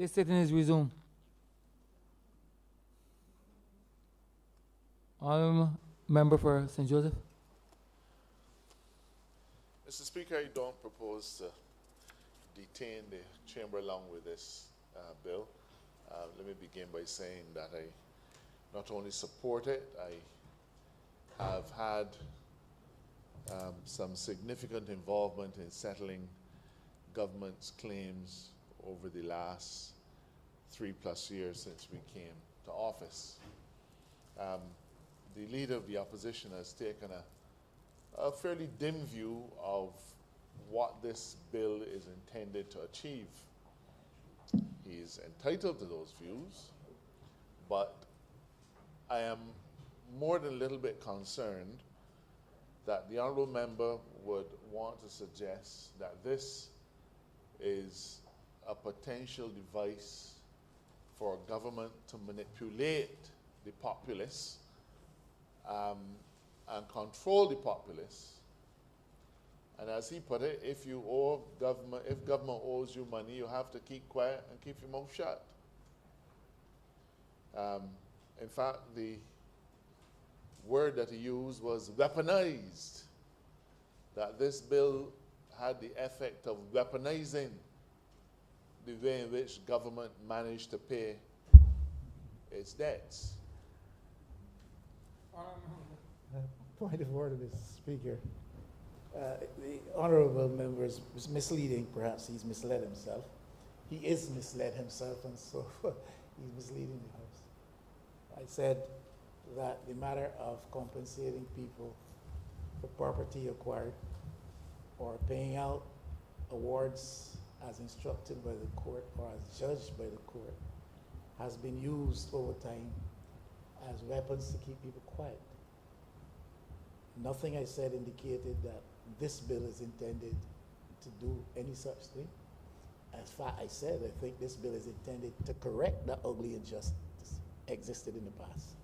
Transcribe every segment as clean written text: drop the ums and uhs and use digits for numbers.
This sitting is resumed. Member for St. Joseph. Mr. Speaker, I don't propose to detain the chamber along with this bill. Let me begin by saying that I not only support it, I have had some significant involvement in settling government's claims over the last 3+ years since we came to office. The leader of the opposition has taken a fairly dim view of what this bill is intended to achieve. He is entitled to those views, but I am more than a little bit concerned that the Honourable Member would want to suggest that this is a potential device for government to manipulate the populace and control the populace. And as he put it, if government owes you money, you have to keep quiet and keep your mouth shut. In fact, the word that he used was weaponized, that this bill had the effect of weaponizing the way in which government managed to pay its debts. Point of order, Mr. Speaker. The honourable member is misleading. Perhaps he's misled himself. He is misled himself, and so he's misleading the House. I said that the matter of compensating people for property acquired or paying out awards as instructed by the court or as judged by the court has been used over time as weapons to keep people quiet. Nothing I said indicated that this bill is intended to do any such thing. As far I said, I think this bill is intended to correct the ugly injustice existed in the past.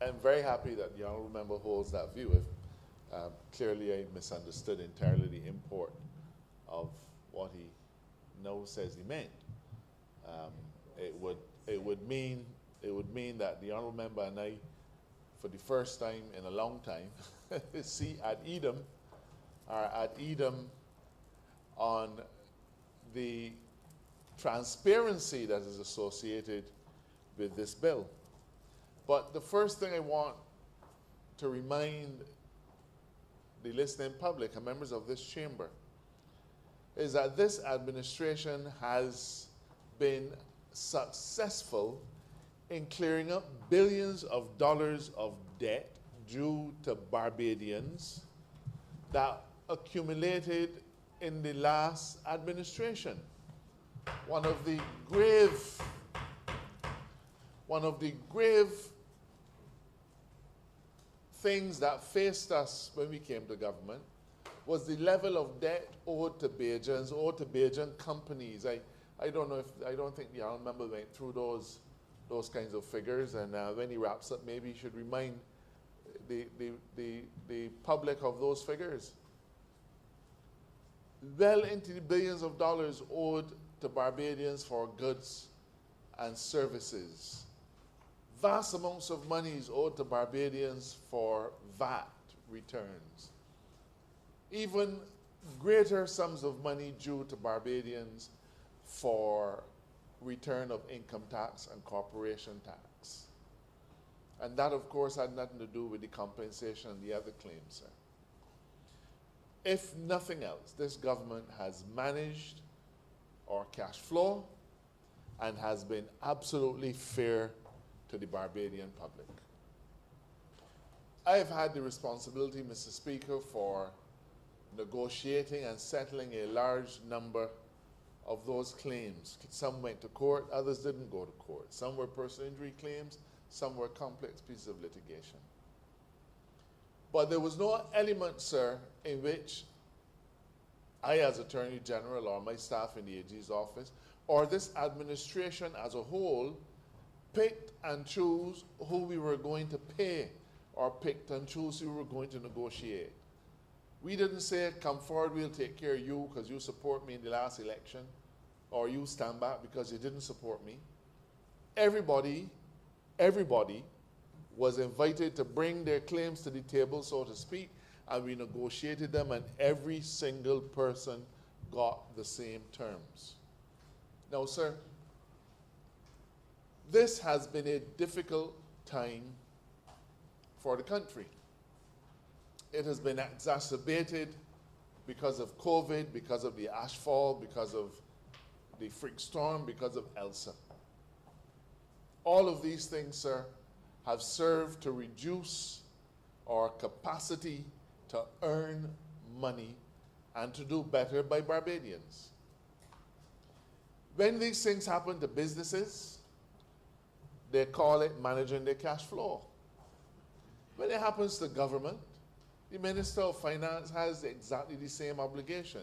I'm very happy that the Honourable Member holds that view. Clearly I misunderstood entirely the import of what he now says he meant. It would mean that the Honourable Member and I, for the first time in a long time, are at Edom on the transparency that is associated with this bill. But the first thing I want to remind the listening public and members of this chamber is that this administration has been successful in clearing up billions of dollars of debt due to Barbadians that accumulated in the last administration. One of the grave things that faced us when we came to government was the level of debt owed to Bajans, owed to Bajan companies. I don't think the Honourable Member went through those kinds of figures, and when he wraps up, maybe he should remind the public of those figures. Well into the billions of dollars owed to Barbadians for goods and services. Vast amounts of money is owed to Barbadians for VAT returns. Even greater sums of money due to Barbadians for return of income tax and corporation tax. And that, of course, had nothing to do with the compensation and the other claims, sir. If nothing else, this government has managed our cash flow and has been absolutely fair to the Barbadian public. I have had the responsibility, Mr. Speaker, for negotiating and settling a large number of those claims. Some went to court, others didn't go to court. Some were personal injury claims, some were complex pieces of litigation. But there was no element, sir, in which I, as Attorney General, or my staff in the AG's office, or this administration as a whole, picked and chose who we were going to pay, or picked and chose who we were going to negotiate. We didn't say, come forward, we'll take care of you because you support me in the last election, or you stand back because you didn't support me. Everybody was invited to bring their claims to the table, so to speak, and we negotiated them, and every single person got the same terms. Now, sir, this has been a difficult time for the country. It has been exacerbated because of COVID, because of the ashfall, because of the freak storm, because of Elsa. All of these things, sir, have served to reduce our capacity to earn money and to do better by Barbadians. When these things happen to businesses, they call it managing their cash flow. When it happens to government, the Minister of Finance has exactly the same obligation,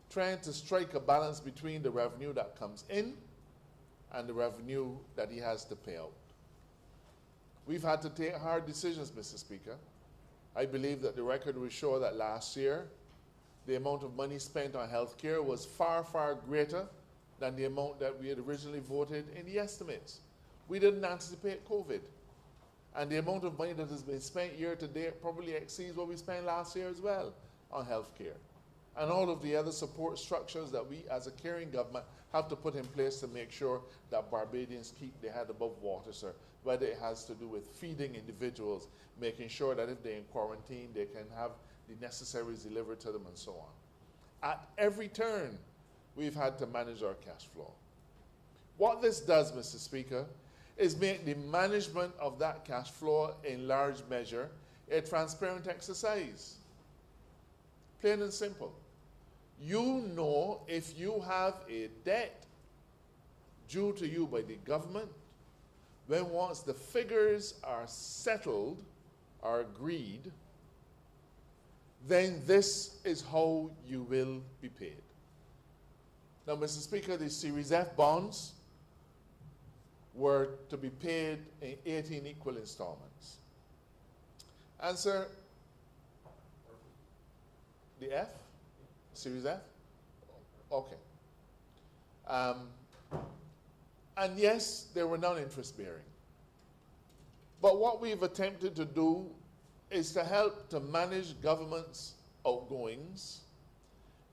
trying to strike a balance between the revenue that comes in and the revenue that he has to pay out. We've had to take hard decisions, Mr. Speaker. I believe that the record will show that last year, the amount of money spent on health care was far, far greater than the amount that we had originally voted in the estimates. We didn't anticipate COVID. And the amount of money that has been spent year to date probably exceeds what we spent last year as well on health care. And all of the other support structures that we as a caring government have to put in place to make sure that Barbadians keep their head above water, sir. Whether it has to do with feeding individuals, making sure that if they're in quarantine, they can have the necessaries delivered to them and so on. At every turn, we've had to manage our cash flow. What this does, Mr. Speaker, is make the management of that cash flow in large measure a transparent exercise. Plain and simple. You know if you have a debt due to you by the government, when once the figures are settled, are agreed, then this is how you will be paid. Now, Mr. Speaker, the Series F bonds were to be paid in 18 equal installments. And sir, the F? Series F? Okay. And yes, they were non-interest bearing. But what we've attempted to do is to help to manage government's outgoings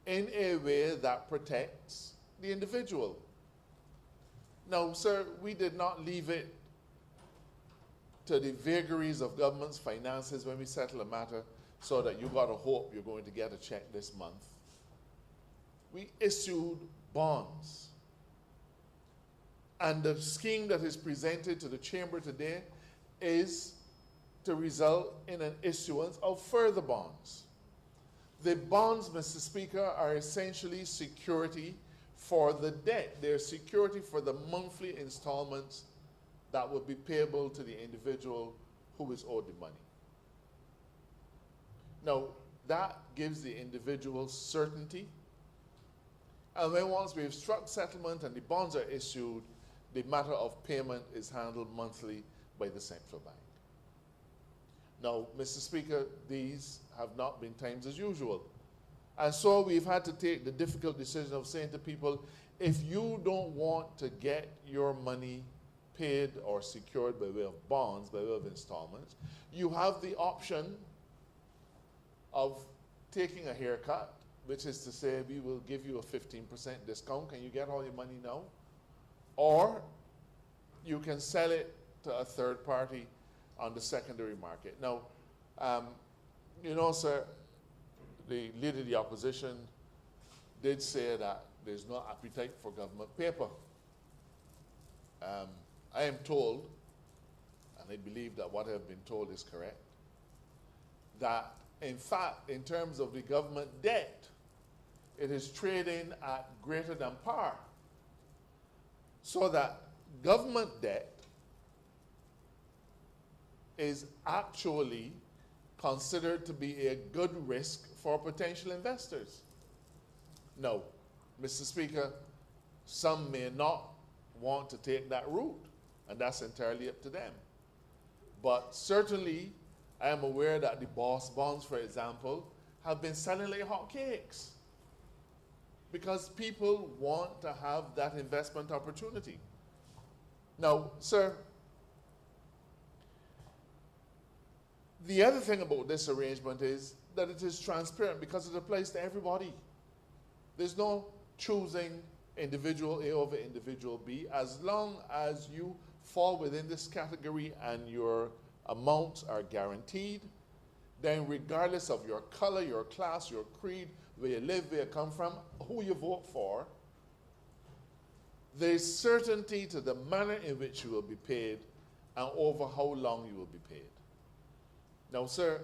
in a way that protects the individual. Now, sir, we did not leave it to the vagaries of government's finances when we settle a matter so that you got to hope you're going to get a check this month. We issued bonds. And the scheme that is presented to the Chamber today is to result in an issuance of further bonds. The bonds, Mr. Speaker, are essentially security for the debt. They're security for the monthly installments that would be payable to the individual who is owed the money. Now, that gives the individual certainty. And then once we've struck settlement and the bonds are issued, the matter of payment is handled monthly by the central bank. Now, Mr. Speaker, these have not been times as usual. And so we've had to take the difficult decision of saying to people, if you don't want to get your money paid or secured by way of bonds, by way of installments, you have the option of taking a haircut, which is to say we will give you a 15% discount. Can you get all your money now? Or you can sell it to a third party on the secondary market. Now, you know, sir, the leader of the opposition did say that there's no appetite for government paper. I am told, and I believe that what I have been told is correct, that in fact, in terms of the government debt, it is trading at greater than par. So that government debt is actually considered to be a good risk for potential investors. No, Mr. Speaker, some may not want to take that route, and that's entirely up to them. But certainly, I am aware that the Boss bonds, for example, have been selling like hotcakes because people want to have that investment opportunity. Now, sir, the other thing about this arrangement is that it is transparent because it applies to everybody. There's no choosing individual A over individual B. As long as you fall within this category and your amounts are guaranteed, then regardless of your color, your class, your creed, where you live, where you come from, who you vote for, there's certainty to the manner in which you will be paid and over how long you will be paid. Now, sir,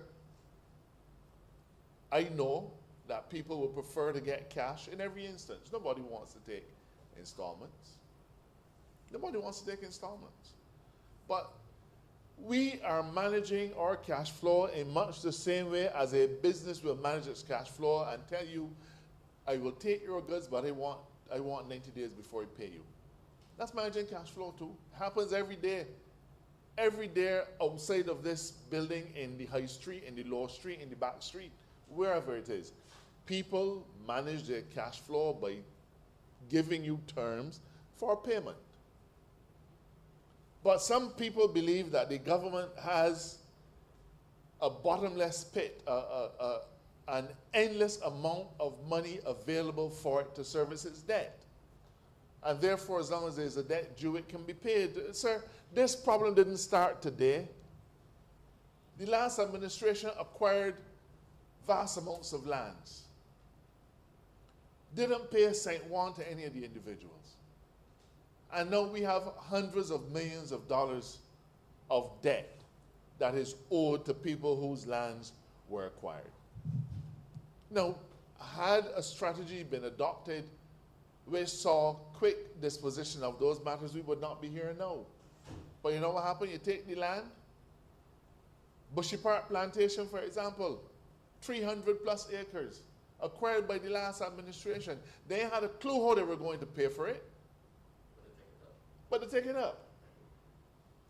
I know that people would prefer to get cash in every instance. Nobody wants to take installments. Nobody wants to take installments. But we are managing our cash flow in much the same way as a business will manage its cash flow and tell you, I will take your goods, but I want 90 days before I pay you. That's managing cash flow too. Happens every day. Every day outside of this building, in the high street, in the low street, in the back street, wherever it is. People manage their cash flow by giving you terms for payment. But some people believe that the government has a bottomless pit, an endless amount of money available for it to service its debt. And therefore, as long as there's a debt due, it can be paid. Sir, this problem didn't start today. The last administration acquired vast amounts of lands. Didn't pay a cent one to any of the individuals. And now we have hundreds of millions of dollars of debt that is owed to people whose lands were acquired. Now, had a strategy been adopted which saw quick disposition of those matters, we would not be here now. But you know what happened? You take the land, Bushy Park Plantation, for example, 300 plus acres, acquired by the last administration. They had a clue how they were going to pay for it, but they take it up.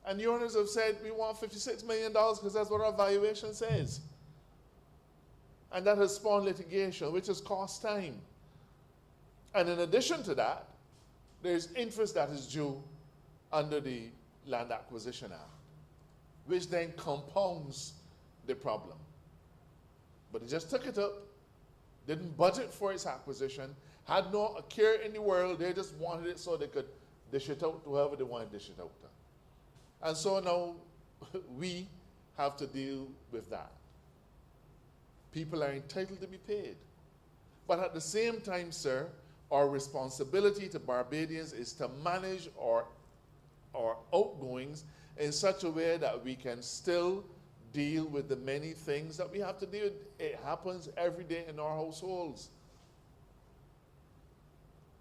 And the owners have said, we want $56 million because that's what our valuation says. And that has spawned litigation, which has cost time. And in addition to that, there's interest that is due under the Land Acquisition Act, which then compounds the problem. But he just took it up, didn't budget for its acquisition, had no care in the world. They just wanted it so they could dish it out to whoever they wanted to dish it out to. And so now we have to deal with that. People are entitled to be paid. But at the same time, sir, our responsibility to Barbadians is to manage our outgoings in such a way that we can still deal with the many things that we have to deal with. It happens every day in our households.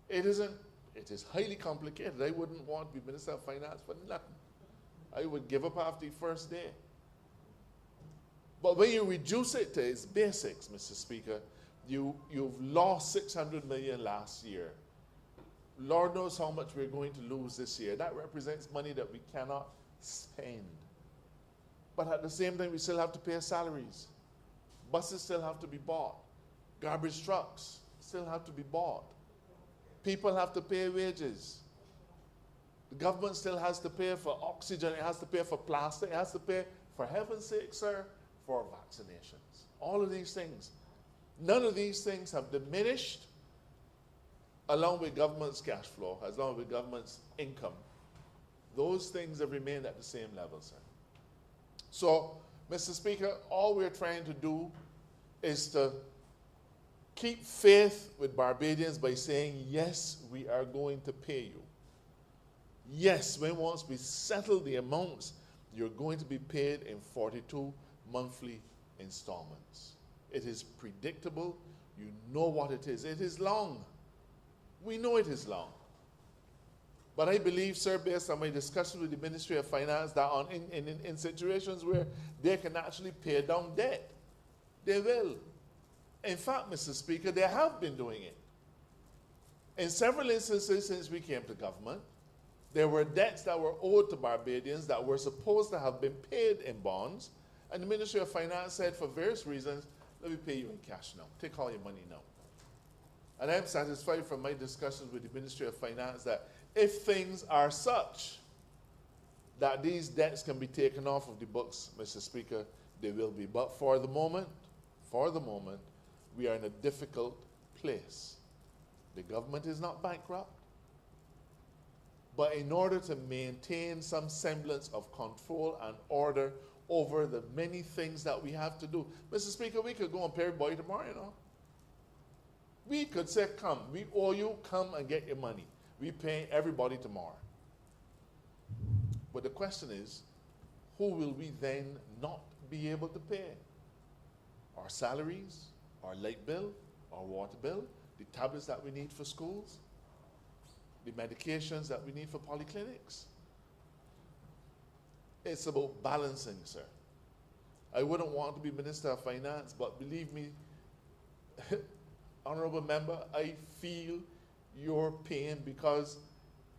It is highly complicated. I wouldn't want to be Minister of Finance for nothing. I would give up after the first day. But when you reduce it to its basics, Mr. Speaker, you've lost $600 million last year. Lord knows how much we're going to lose this year. That represents money that we cannot spend. But at the same time, we still have to pay salaries. Buses still have to be bought. Garbage trucks still have to be bought. People have to pay wages. The government still has to pay for oxygen. It has to pay for plastic. It has to pay, for heaven's sake, sir, for vaccinations. All of these things. None of these things have diminished along with government's cash flow, along with government's income. Those things have remained at the same level, sir. So, Mr. Speaker, all we're trying to do is to keep faith with Barbadians by saying, yes, we are going to pay you. Yes, once we settle the amounts, you're going to be paid in 42 monthly installments. It is predictable. You know what it is. It is long. We know it is long. But I believe, sir, based on my discussion with the Ministry of Finance, that in situations where they can actually pay down debt, they will. In fact, Mr. Speaker, they have been doing it. In several instances since we came to government, there were debts that were owed to Barbadians that were supposed to have been paid in bonds, and the Ministry of Finance said for various reasons, let me pay you in cash now. Take all your money now. And I'm satisfied from my discussions with the Ministry of Finance that if things are such that these debts can be taken off of the books, Mr. Speaker, they will be. But for the moment, we are in a difficult place. The government is not bankrupt. But in order to maintain some semblance of control and order over the many things that we have to do, Mr. Speaker, we could go and pay everybody tomorrow, you know. We could say, come, we owe you, come and get your money. We pay everybody tomorrow. But the question is, who will we then not be able to pay? Our salaries, our light bill, our water bill, the tablets that we need for schools, the medications that we need for polyclinics. It's about balancing, sir. I wouldn't want to be Minister of Finance, but believe me, Honourable Member, I feel your pain because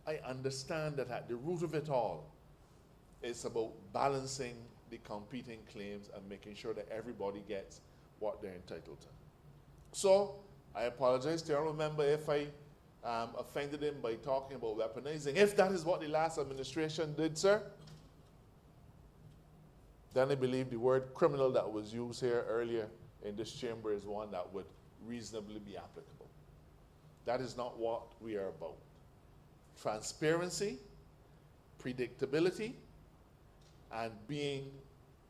I understand that at the root of it all, it's about balancing the competing claims and making sure that everybody gets what they're entitled to. So, I apologize to the Honourable Member if I offended him by talking about weaponizing. If that is what the last administration did, sir, then I believe the word criminal that was used here earlier in this chamber is one that would reasonably be applicable. That is not what we are about. Transparency, predictability, and being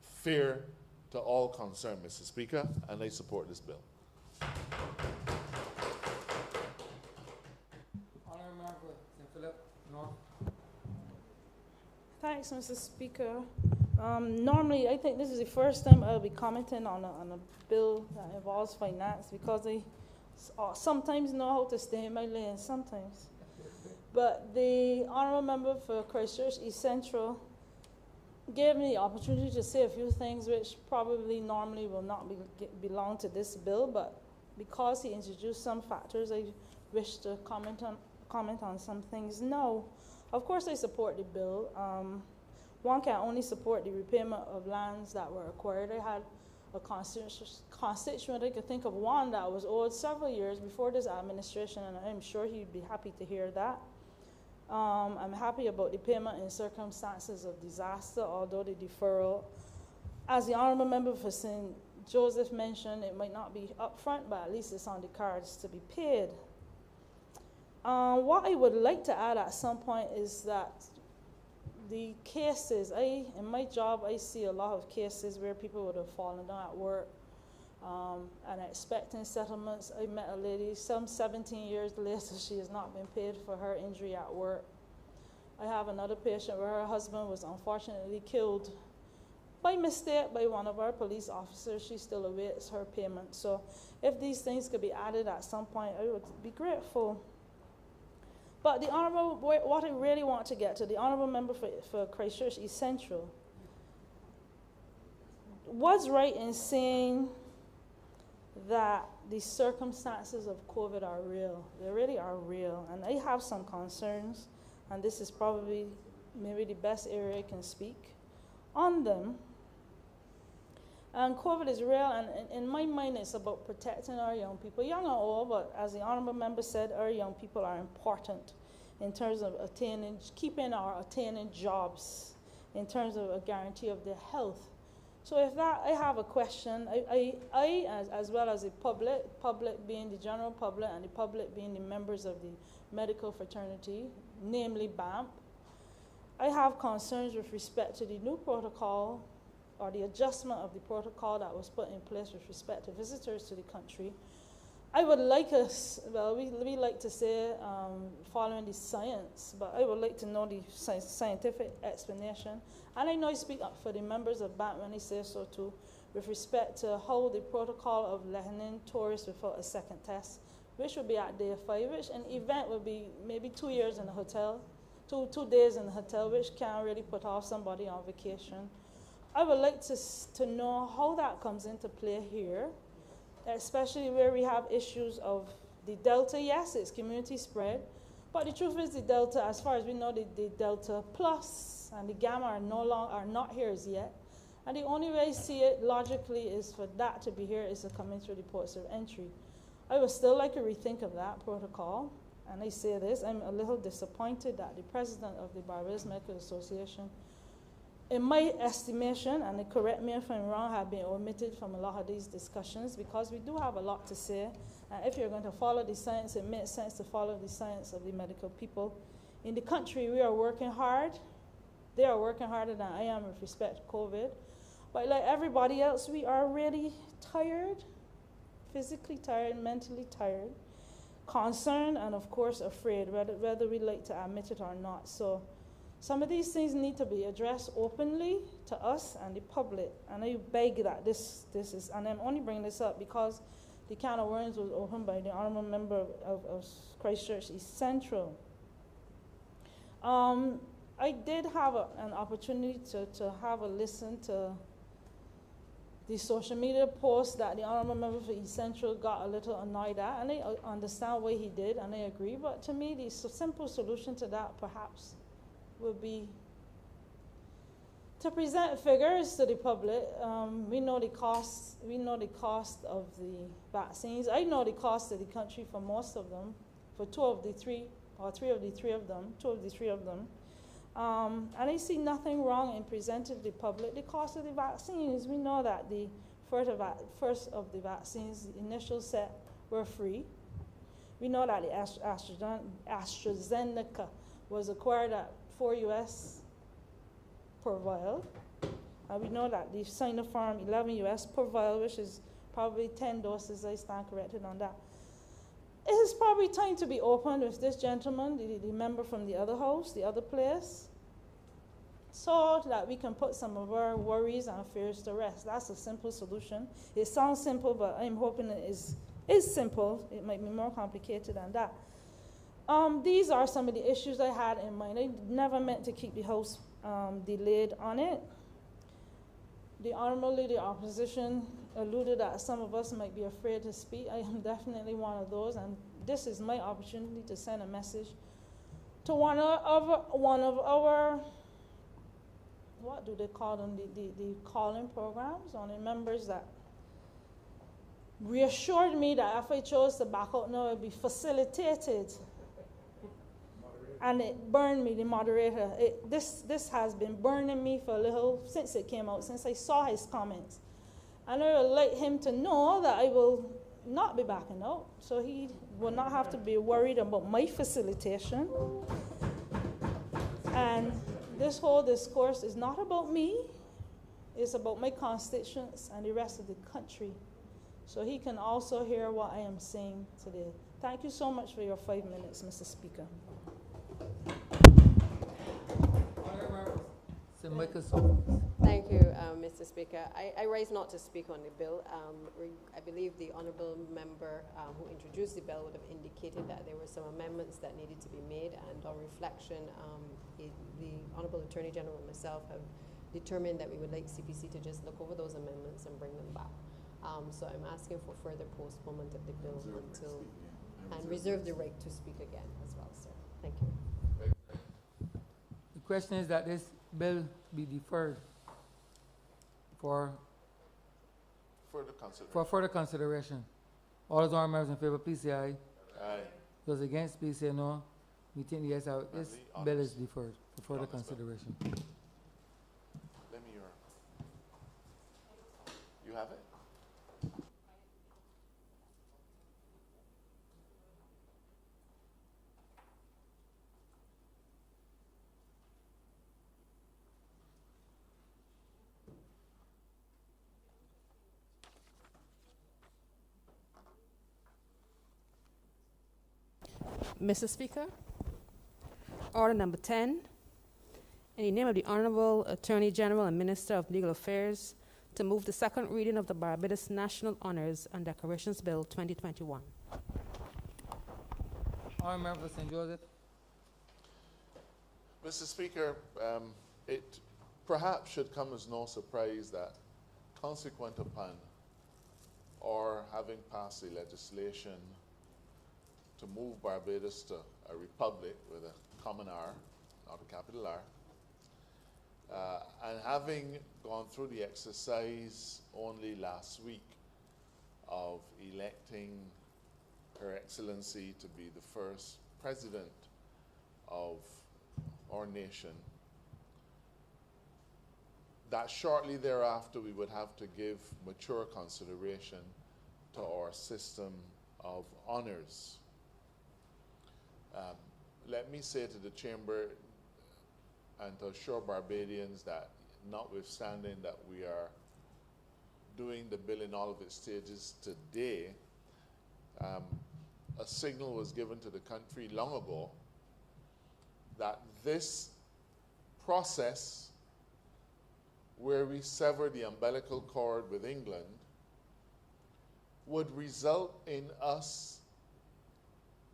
fair to all concerned, Mr. Speaker, and I support this bill. Honourable Member St. Philip, North. Thanks, Mr. Speaker. Normally, I think this is the first time I'll be commenting on a bill that involves finance because I sometimes know how to stay in my lane, sometimes. But the Honourable Member for Christchurch East Central gave me the opportunity to say a few things which probably normally will not belong to this bill, but because he introduced some factors, I wish to comment on some things now. Of course, I support the bill. One can only support the repayment of lands that were acquired. I had a constituent, I could think of one that was owed several years before this administration, and I'm sure he'd be happy to hear that. I'm happy about the payment in circumstances of disaster, although the deferral, as the Honourable Member for St. Joseph mentioned, it might not be upfront, but at least it's on the cards to be paid. What I would like to add at some point is that the cases, in my job, I see a lot of cases where people would have fallen down at work and expecting settlements. I met a lady, some 17 years later, she has not been paid for her injury at work. I have another patient where her husband was unfortunately killed by mistake by one of our police officers. She still awaits her payment. So if these things could be added at some point, I would be grateful. But the Honourable, what I really want to get to, the Honourable Member for Christchurch East Central was right in saying that the circumstances of COVID are real. They really are real. And I have some concerns, and this is probably maybe the best area I can speak on them. And COVID is real, and in my mind, it's about protecting our young people, young or old, but as the Honourable Member said, our young people are important in terms of attaining jobs, in terms of a guarantee of their health. So if that, I have a question, I as well as the public being the general public and the public being the members of the medical fraternity, namely BAMP, I have concerns with respect to the new protocol or the adjustment of the protocol that was put in place with respect to visitors to the country. I would like us, well, we like to say following the science, but I would like to know the scientific explanation. And I know I speak up for the members of BANT when I say so too, with respect to how the protocol of letting in tourists without a second test, which would be at day 5, which an event would be maybe 2 years in a hotel, two days in a hotel, which can really put off somebody on vacation. I would like to know how that comes into play here, especially where we have issues of the Delta. Yes, it's community spread, but the truth is the Delta, as far as we know, the Delta Plus and the Gamma are not here as yet. And the only way I see it logically is for that to be here is to come in through the ports of entry. I would still like to rethink of that protocol. And I say this, I'm a little disappointed that the president of the Barbados Medical Association, in my estimation, and correct me if I'm wrong, have been omitted from a lot of these discussions because we do have a lot to say. And if you're going to follow the science, it makes sense to follow the science of the medical people. In the country, we are working hard. They are working harder than I am with respect to COVID. But like everybody else, we are really tired, physically tired, mentally tired, concerned, and of course afraid, whether we like to admit it or not. So some of these things need to be addressed openly to us and the public. And I beg that this is, and I'm only bringing this up because the can of worms was opened by the Honourable Member of Christchurch East Central. I did have an opportunity to have a listen to the social media post that the Honourable Member for East Central got a little annoyed at, and I understand why he did, and I agree, but to me, the simple solution to that perhaps would be to present figures to the public. We know the cost of the vaccines. I know the cost of the country for most of them, for two of the three of them. And I see nothing wrong in presenting to the public the cost of the vaccines. We know that the first of the vaccines, the initial set, were free. We know that the AstraZeneca was acquired at $4 per vial. And we know that the Sinopharm $11 per vial, which is probably 10 doses, I stand corrected on that. It is probably time to be open with this gentleman, the member from the other house, the other place, so that we can put some of our worries and fears to rest. That's a simple solution. It sounds simple, but I'm hoping it is simple. It might be more complicated than that. These are some of the issues I had in mind. I never meant to keep the house delayed on it. The Honourable Leader of Opposition alluded that some of us might be afraid to speak. I am definitely one of those, and this is my opportunity to send a message to one of our, what do they call them, the calling programs, on the members that reassured me that if I chose to back out now, it would be facilitated. And it burned me, the moderator. This has been burning me for a little, since it came out, since I saw his comments. And I would like him to know that I will not be backing out, so he will not have to be worried about my facilitation. And this whole discourse is not about me, it's about my constituents and the rest of the country. So he can also hear what I am saying today. Thank you so much for your 5 minutes, Mr. Speaker. Thank you, Mr. Speaker. I rise not to speak on the bill. I believe the Honourable Member who introduced the bill would have indicated that there were some amendments that needed to be made, and on reflection, the Honourable Attorney General and myself have determined that we would like CPC to just look over those amendments and bring them back. So I'm asking for further postponement of the bill until, and reserve the right to speak again as well, sir. Thank you. The question is that this bill be deferred for further consideration. All those members in favor, please say aye. Aye. Those against, please say no. We think yes out. This bill is deferred for further consideration. Let me hear. You have it? Mr. Speaker, order number 10, in the name of the Honourable Attorney General and Minister of Legal Affairs, to move the second reading of the Barbados National Honours and Decorations Bill 2021. Honourable Member for St. Joseph. Mr. Speaker, it perhaps should come as no surprise that consequent upon or having passed the legislation to move Barbados to a republic with a common R, not a capital R, And having gone through the exercise only last week of electing Her Excellency to be the first president of our nation, that shortly thereafter we would have to give mature consideration to our system of honors. Let me say to the Chamber and to assure Barbadians that notwithstanding that we are doing the bill in all of its stages today, a signal was given to the country long ago that this process where we sever the umbilical cord with England would result in us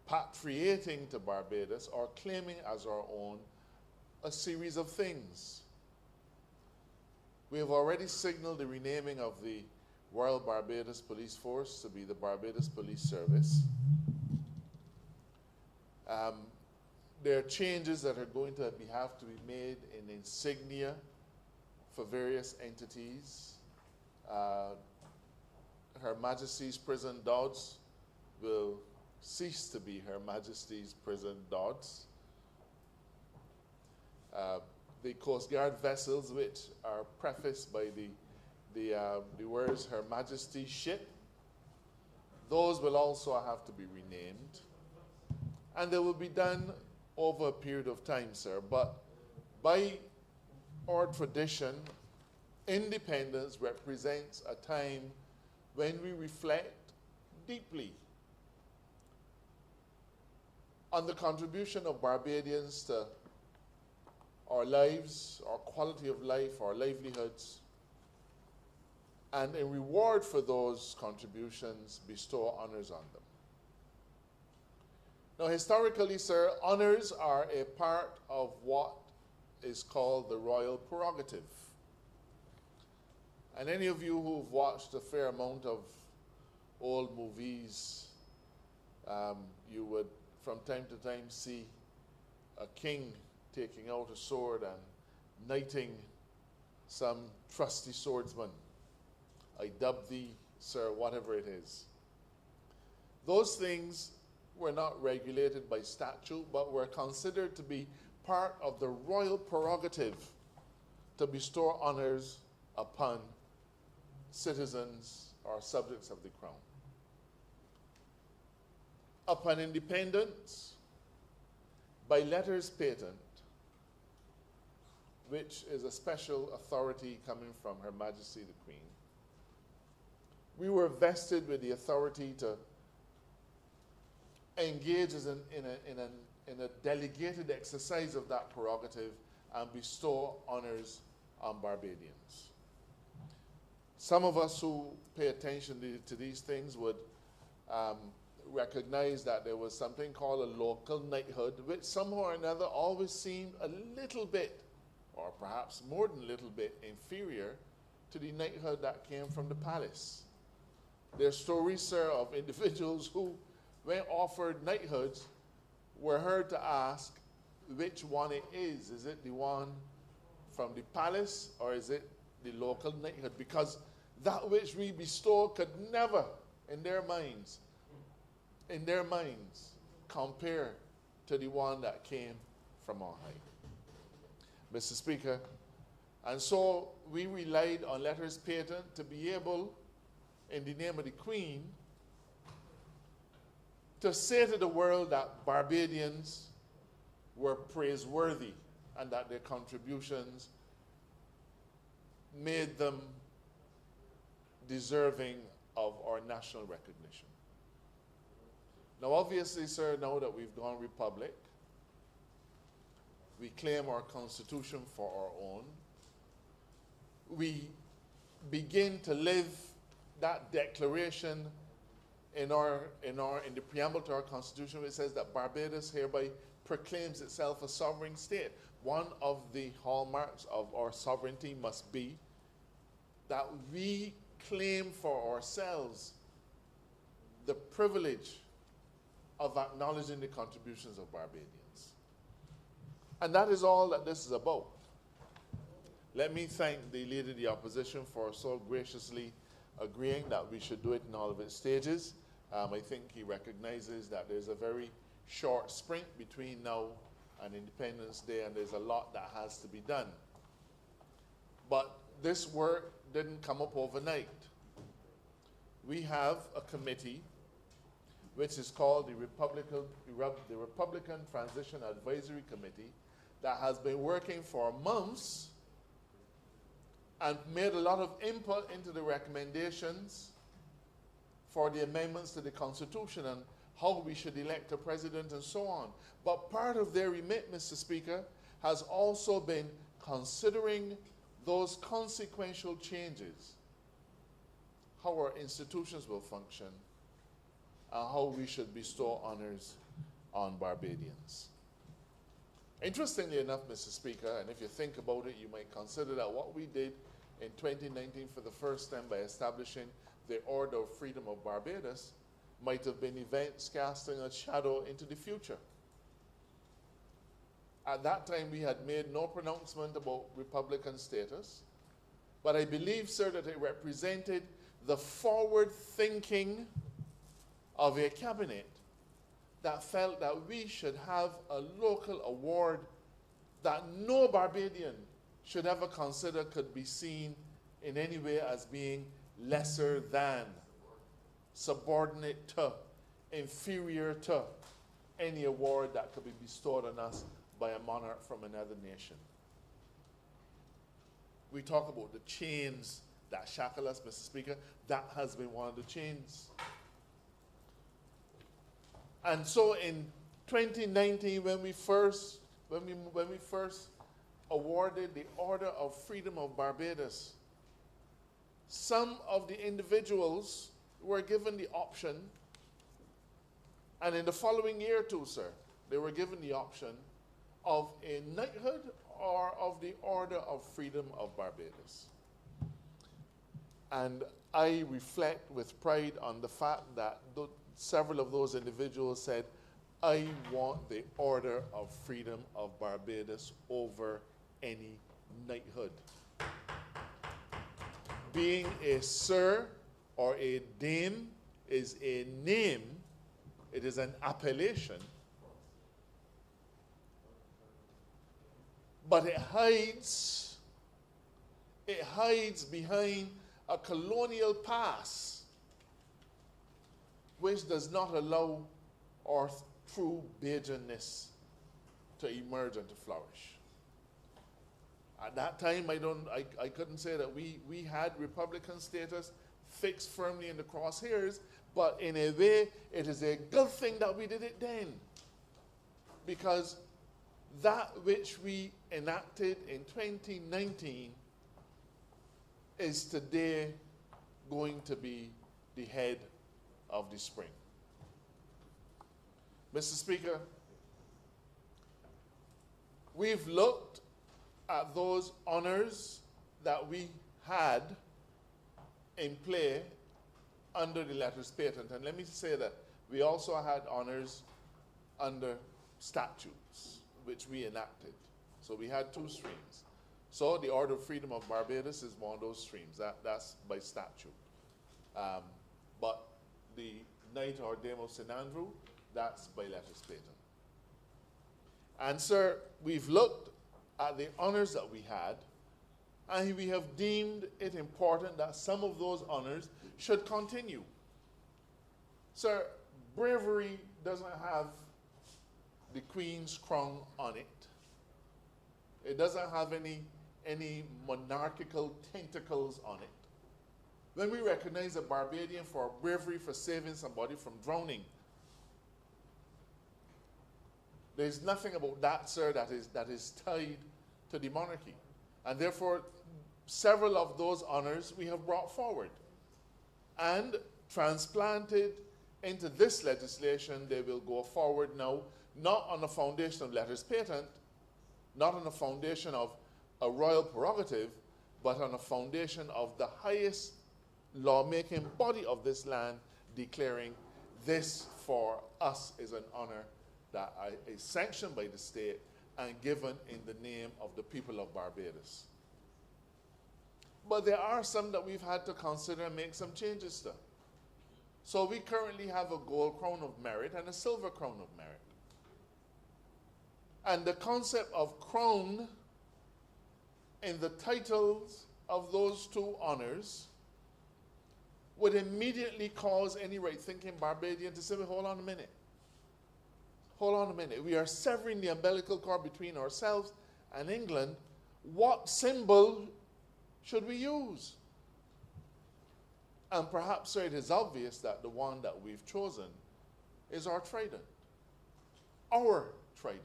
patriating to Barbados or claiming as our own a series of things. We have already signaled the renaming of the Royal Barbados Police Force to be the Barbados Police Service. There are changes that are going to have to be made in insignia for various entities. Her Majesty's Prison Dodds will cease to be Her Majesty's Prison Dodds. The Coast Guard vessels, which are prefaced by the words Her Majesty's Ship, those will also have to be renamed. And they will be done over a period of time, sir. But by our tradition, independence represents a time when we reflect deeply on the contribution of Barbadians to our lives, our quality of life, our livelihoods, and in reward for those contributions, bestow honors on them. Now, historically, sir, honors are a part of what is called the royal prerogative. And any of you who've watched a fair amount of old movies, you would from time to time see a king taking out a sword and knighting some trusty swordsman. I dub thee, sir, whatever it is. Those things were not regulated by statute, but were considered to be part of the royal prerogative to bestow honors upon citizens or subjects of the crown. Upon independence, by letters patent, which is a special authority coming from Her Majesty the Queen, we were vested with the authority to engage in a delegated exercise of that prerogative and bestow honors on Barbadians. Some of us who pay attention to these things would recognize that there was something called a local knighthood, which somehow or another always seemed a little bit, or perhaps more than a little bit, inferior to the knighthood that came from the palace. There are stories, sir, of individuals who, when offered knighthoods, were heard to ask which one it is. Is it the one from the palace or is it the local knighthood? Because that which we bestow could never, in their minds, compare to the one that came from on high. Mr. Speaker, and so we relied on letters patent to be able, in the name of the Queen, to say to the world that Barbadians were praiseworthy and that their contributions made them deserving of our national recognition. Now, obviously, sir, now that we've gone republic, we claim our constitution for our own. We begin to live that declaration in the preamble to our constitution, which says that Barbados hereby proclaims itself a sovereign state. One of the hallmarks of our sovereignty must be that we claim for ourselves the privilege of acknowledging the contributions of Barbadians. And that is all that this is about. let me thank the Leader of the Opposition for so graciously agreeing that we should do it in all of its stages. I think he recognizes that there's a very short sprint between now and Independence Day, and there's a lot that has to be done. But this work didn't come up overnight. We have a committee which is called the Republican Transition Advisory Committee that has been working for months and made a lot of input into the recommendations for the amendments to the Constitution and how we should elect a president and so on. But part of their remit, Mr. Speaker, has also been considering those consequential changes, how our institutions will function, and how we should bestow honors on Barbadians. Interestingly enough, Mr. Speaker, and if you think about it, you might consider that what we did in 2019 for the first time by establishing the Order of Freedom of Barbados might have been events casting a shadow into the future. At that time, we had made no pronouncement about Republican status, but I believe, sir, that it represented the forward thinking of a cabinet that felt that we should have a local award that no Barbadian should ever consider could be seen in any way as being lesser than, subordinate to, inferior to any award that could be bestowed on us by a monarch from another nation. We talk about the chains that shackle us, Mr. Speaker. That has been one of the chains. And so in 2019, when we first awarded the Order of Freedom of Barbados, some of the individuals were given the option, and in the following year too, sir, they were given the option of a knighthood or of the Order of Freedom of Barbados. And I reflect with pride on the fact that several of those individuals said, I want the Order of Freedom of Barbados over any knighthood. Being a sir or a dame is a name, it is an appellation, but it hides behind a colonial past which does not allow our true Bajanness to emerge and to flourish. At that time, I couldn't say that we had Republican status fixed firmly in the crosshairs, but in a way, it is a good thing that we did it then. Because that which we enacted in 2019 is today going to be the head of the spring. Mr. Speaker, we've looked at those honors that we had in play under the letters patent. And let me say that we also had honors under statutes, which we enacted. So we had two streams. So the Order of Freedom of Barbados is one of those streams. That's by statute. But the Knight or Dame of St. Andrew, that's by letters patent. And sir, we've looked at the honors that we had, and we have deemed it important that some of those honors should continue. Sir, bravery doesn't have the Queen's crown on it. It doesn't have any monarchical tentacles on it. When we recognize a Barbadian for bravery for saving somebody from drowning, there's nothing about that, sir, that is tied to the monarchy. And therefore, several of those honors we have brought forward. And transplanted into this legislation, they will go forward now, not on the foundation of letters patent, not on the foundation of a royal prerogative, but on a foundation of the highest lawmaking body of this land declaring this for us is an honor that is sanctioned by the state and given in the name of the people of Barbados. But there are some that we've had to consider and make some changes to. So we currently have a gold crown of merit and a silver crown of merit. And the concept of crown in the titles of those two honors would immediately cause any right-thinking Barbadian to say, "Well, hold on a minute. Hold on a minute. We are severing the umbilical cord between ourselves and England. What symbol should we use?" And perhaps, sir, it is obvious that the one that we've chosen is our trident. Our trident.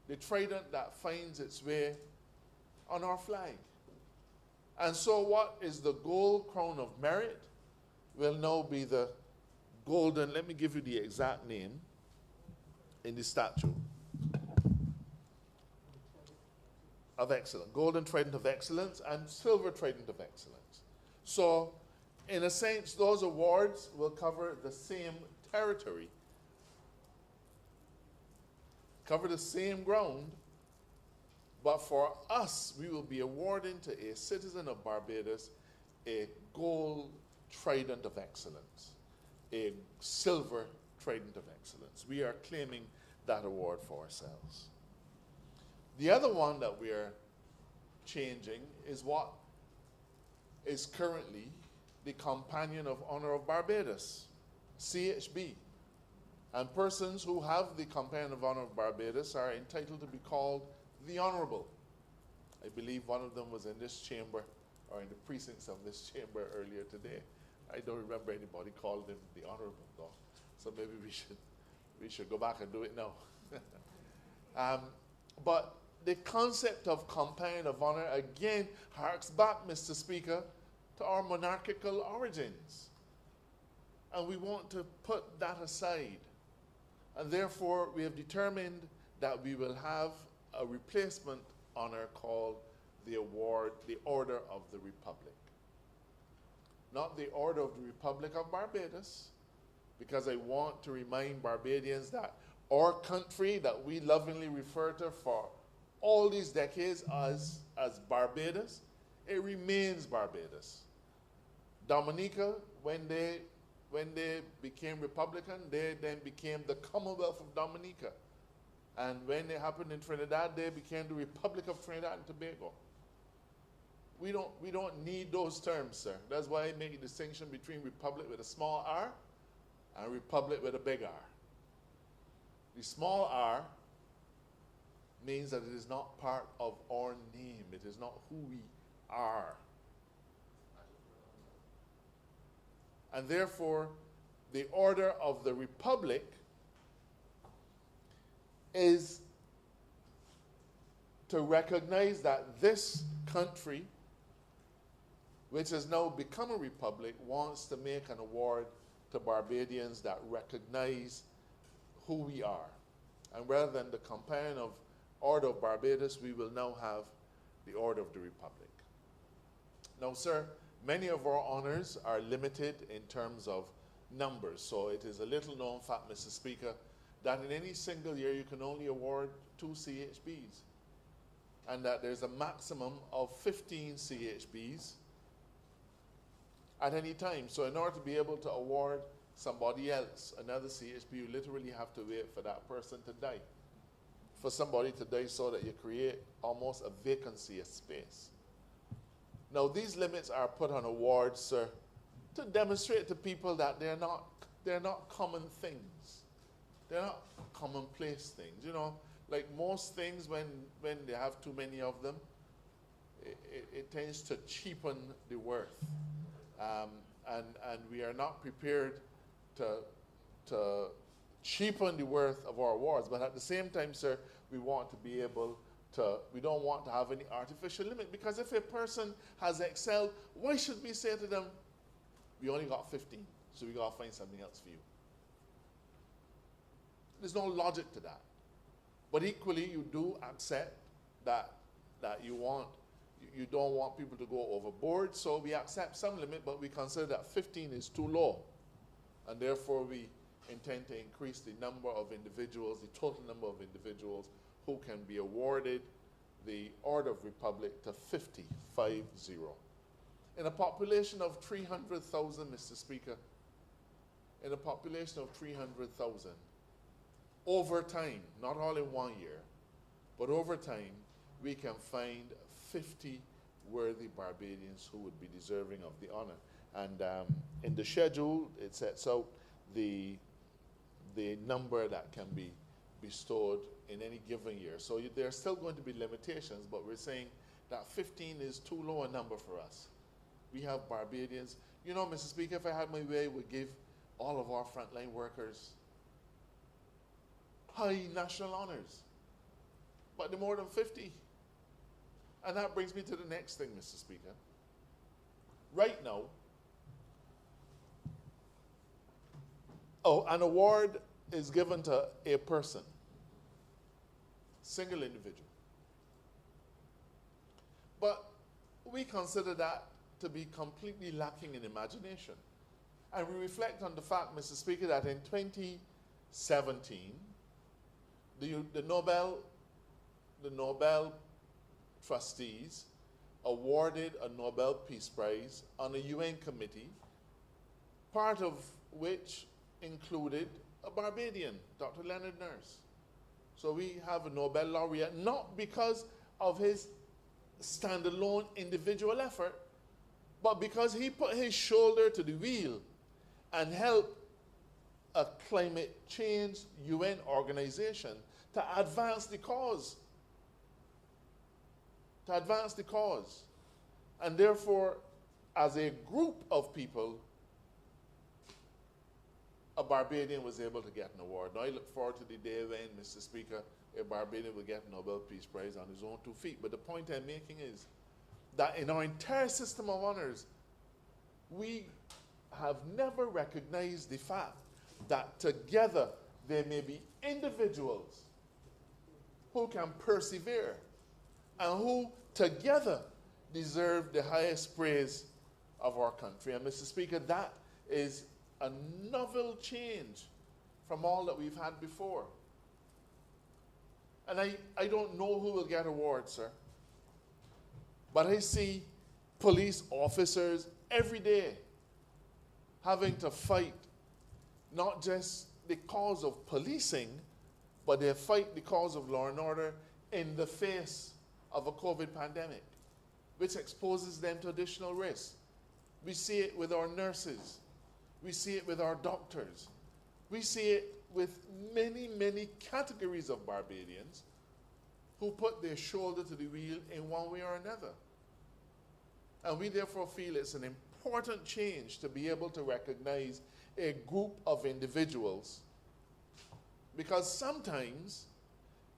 The trident that finds its way on our flag. And so what is the gold crown of merit will now be the golden, let me give you the exact name in the statute, of excellence. Golden trident of excellence and silver trident of excellence. So, in a sense, those awards will cover the same territory, cover the same ground, but for us, we will be awarding to a citizen of Barbados a gold trident of excellence, a silver trident of excellence. We are claiming that award for ourselves. The other one that we are changing is what is currently the Companion of Honor of Barbados, CHB. And persons who have the Companion of Honor of Barbados are entitled to be called the Honourable. I believe one of them was in this chamber or in the precincts of this chamber earlier today. I don't remember anybody calling him the Honourable though. So maybe we should go back and do it now. But the concept of Companion of Honor again harks back, Mr. Speaker, to our monarchical origins. And we want to put that aside. And therefore, we have determined that we will have a replacement honor called the award, the Order of the Republic. Not the Order of the Republic of Barbados, because I want to remind Barbadians that our country that we lovingly refer to for all these decades as Barbados, it remains Barbados. Dominica, when they became Republican, they then became the Commonwealth of Dominica. And when it happened in Trinidad, they became the Republic of Trinidad and Tobago. We don't need those terms, sir. That's why I make a distinction between republic with a small r and republic with a big R. The small r means that it is not part of our name. It is not who we are. And therefore, the Order of the Republic is to recognize that this country, which has now become a republic, wants to make an award to Barbadians that recognize who we are. And rather than the Companion of Order of Barbados, we will now have the Order of the Republic. Now, sir, many of our honors are limited in terms of numbers. So it is a little known fact, Mr. Speaker, that in any single year you can only award 2 CHBs. And that there's a maximum of 15 CHBs at any time. So in order to be able to award somebody else another CHB, you literally have to wait for that person to die. For somebody to die so that you create almost a vacancy, a space. Now these limits are put on awards, sir, to demonstrate to people that they're not common things. They're not commonplace things. You know, like most things when they have too many of them, it tends to cheapen the worth. And we are not prepared to cheapen the worth of our awards. But at the same time, sir, we want to be able to, we don't want to have any artificial limit. Because if a person has excelled, why should we say to them, we only got 15, so we got to find something else for you? There's no logic to that. But equally, you do accept that you don't want people to go overboard, so we accept some limit, but we consider that 15 is too low. And therefore, we intend to increase the number of individuals, the total number of individuals who can be awarded the Order of Republic to 50, 50. In a population of 300,000, Mr. Speaker, in a population of 300,000, over time, not all in 1 year, but over time, we can find 50 worthy Barbadians who would be deserving of the honor. And in the schedule, it sets out the number that can be bestowed in any given year. So there are still going to be limitations, but we're saying that 15 is too low a number for us. We have Barbadians. You know, Mr. Speaker, if I had my way, I would give all of our frontline workers high national honors. But they're more than 50. And that brings me to the next thing, Mr. Speaker. Right now, an award is given to a person, single individual. But we consider that to be completely lacking in imagination. And we reflect on the fact, Mr. Speaker, that in 2017, the Nobel trustees awarded a Nobel Peace Prize on a UN committee, part of which included a Barbadian, Dr. Leonard Nurse. So we have a Nobel laureate, not because of his standalone individual effort, but because he put his shoulder to the wheel and helped a climate change UN organization to advance the cause. To advance the cause. And therefore, as a group of people, a Barbadian was able to get an award. Now I look forward to the day when, Mr. Speaker, a Barbadian will get a Nobel Peace Prize on his own 2 feet. But the point I'm making is that in our entire system of honors, we have never recognized the fact that together there may be individuals who can persevere and who together deserve the highest praise of our country. And Mr. Speaker, that is a novel change from all that we've had before. And I don't know who will get awards, sir. But I see police officers every day having to fight not just the cause of policing, but they fight the cause of law and order in the face of a COVID pandemic, which exposes them to additional risk. We see it with our nurses. We see it with our doctors. We see it with many, many categories of Barbadians who put their shoulder to the wheel in one way or another. And we therefore feel it's an important change to be able to recognize a group of individuals, because sometimes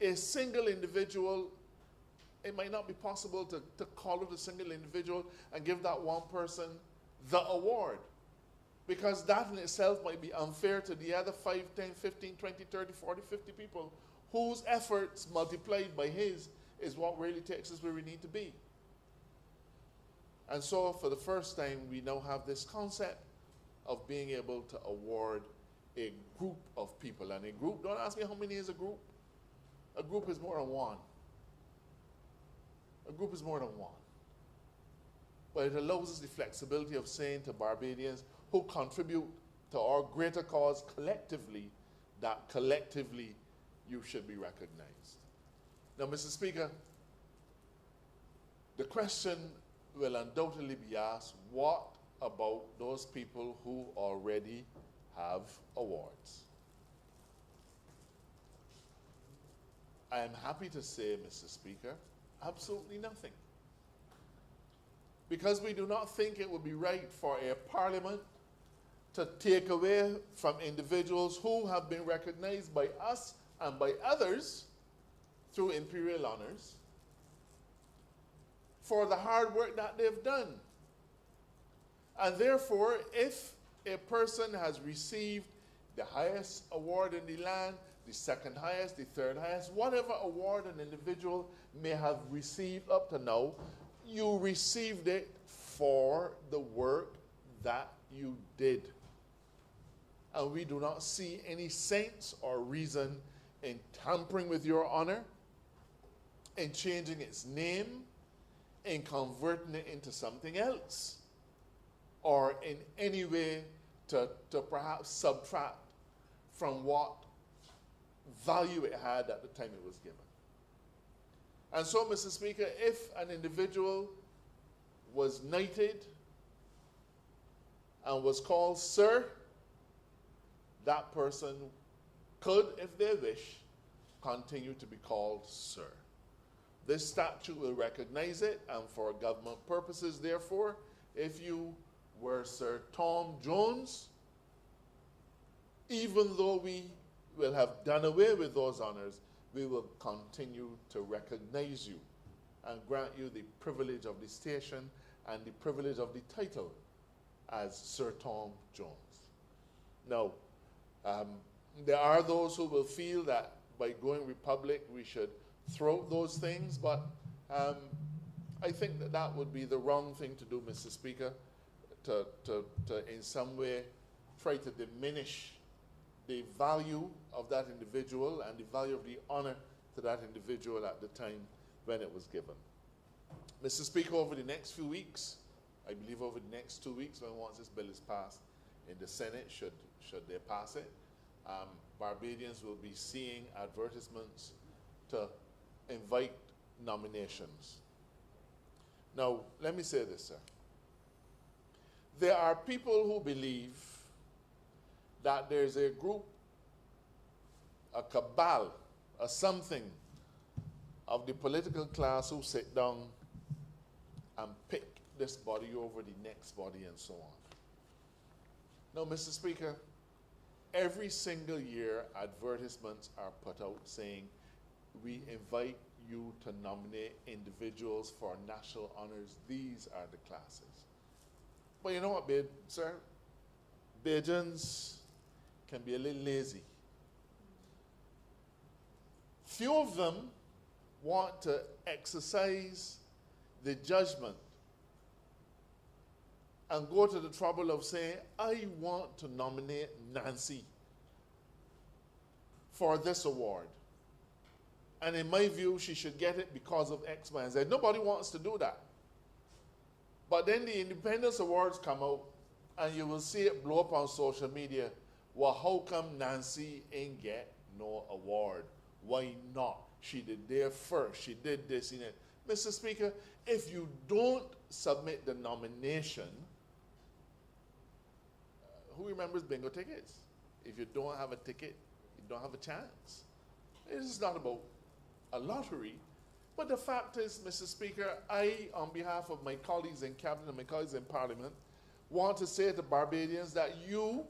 a single individual, it might not be possible to call it a single individual and give that one person the award, because that in itself might be unfair to the other 5, 10, 15, 20, 30, 40, 50 people whose efforts multiplied by his is what really takes us where we need to be. And so for the first time, we now have this concept of being able to award a group of people. And a group, don't ask me how many is a group. A group is more than one. A group is more than one. But it allows us the flexibility of saying to Barbadians who contribute to our greater cause collectively, that collectively you should be recognized. Now, Mr. Speaker, the question will undoubtedly be asked, what about those people who already have awards? I am happy to say, Mr. Speaker, absolutely nothing. Because we do not think it would be right for a parliament to take away from individuals who have been recognized by us and by others through imperial honors for the hard work that they've done. And therefore, if a person has received the highest award in the land, the second highest, the third highest, whatever award an individual may have received up to now, you received it for the work that you did. And we do not see any sense or reason in tampering with your honor, in changing its name, in converting it into something else. or in any way to perhaps subtract from what value it had at the time it was given. And so, Mr. Speaker, if an individual was knighted and was called Sir, that person could, if they wish, continue to be called Sir. This statute will recognize it, and for government purposes, therefore, if you were Sir Tom Jones, even though we will have done away with those honors, we will continue to recognize you and grant you the privilege of the station and the privilege of the title as Sir Tom Jones. Now, there are those who will feel that by going republic we should throw out those things, but I think that that would be the wrong thing to do, Mr. Speaker, to in some way try to diminish the value of that individual and the value of the honor to that individual at the time when it was given. Mr. Speaker, over the next few weeks, I believe over the next 2 weeks, when once this bill is passed in the Senate, should they pass it, Barbadians will be seeing advertisements to invite nominations. Now, let me say this, sir. There are people who believe that there's a group, a cabal, a something of the political class who sit down and pick this body over the next body and so on. Now, Mr. Speaker, every single year advertisements are put out saying, we invite you to nominate individuals for national honors. These are the classes. But you know what, sir? Bajans can be a little lazy. Few of them want to exercise the judgment and go to the trouble of saying, I want to nominate Nancy for this award. And in my view, she should get it because of X, Y, and Z. Nobody wants to do that. But then the Independence Awards come out, and you will see it blow up on social media. Well, how come Nancy ain't get no award? Why not? She did there first. She did this. Mr. Speaker, if you don't submit the nomination, who remembers bingo tickets? If you don't have a ticket, you don't have a chance. This is not about a lottery. But the fact is, Mr. Speaker, I, on behalf of my colleagues in Cabinet and my colleagues in Parliament, want to say to Barbadians that you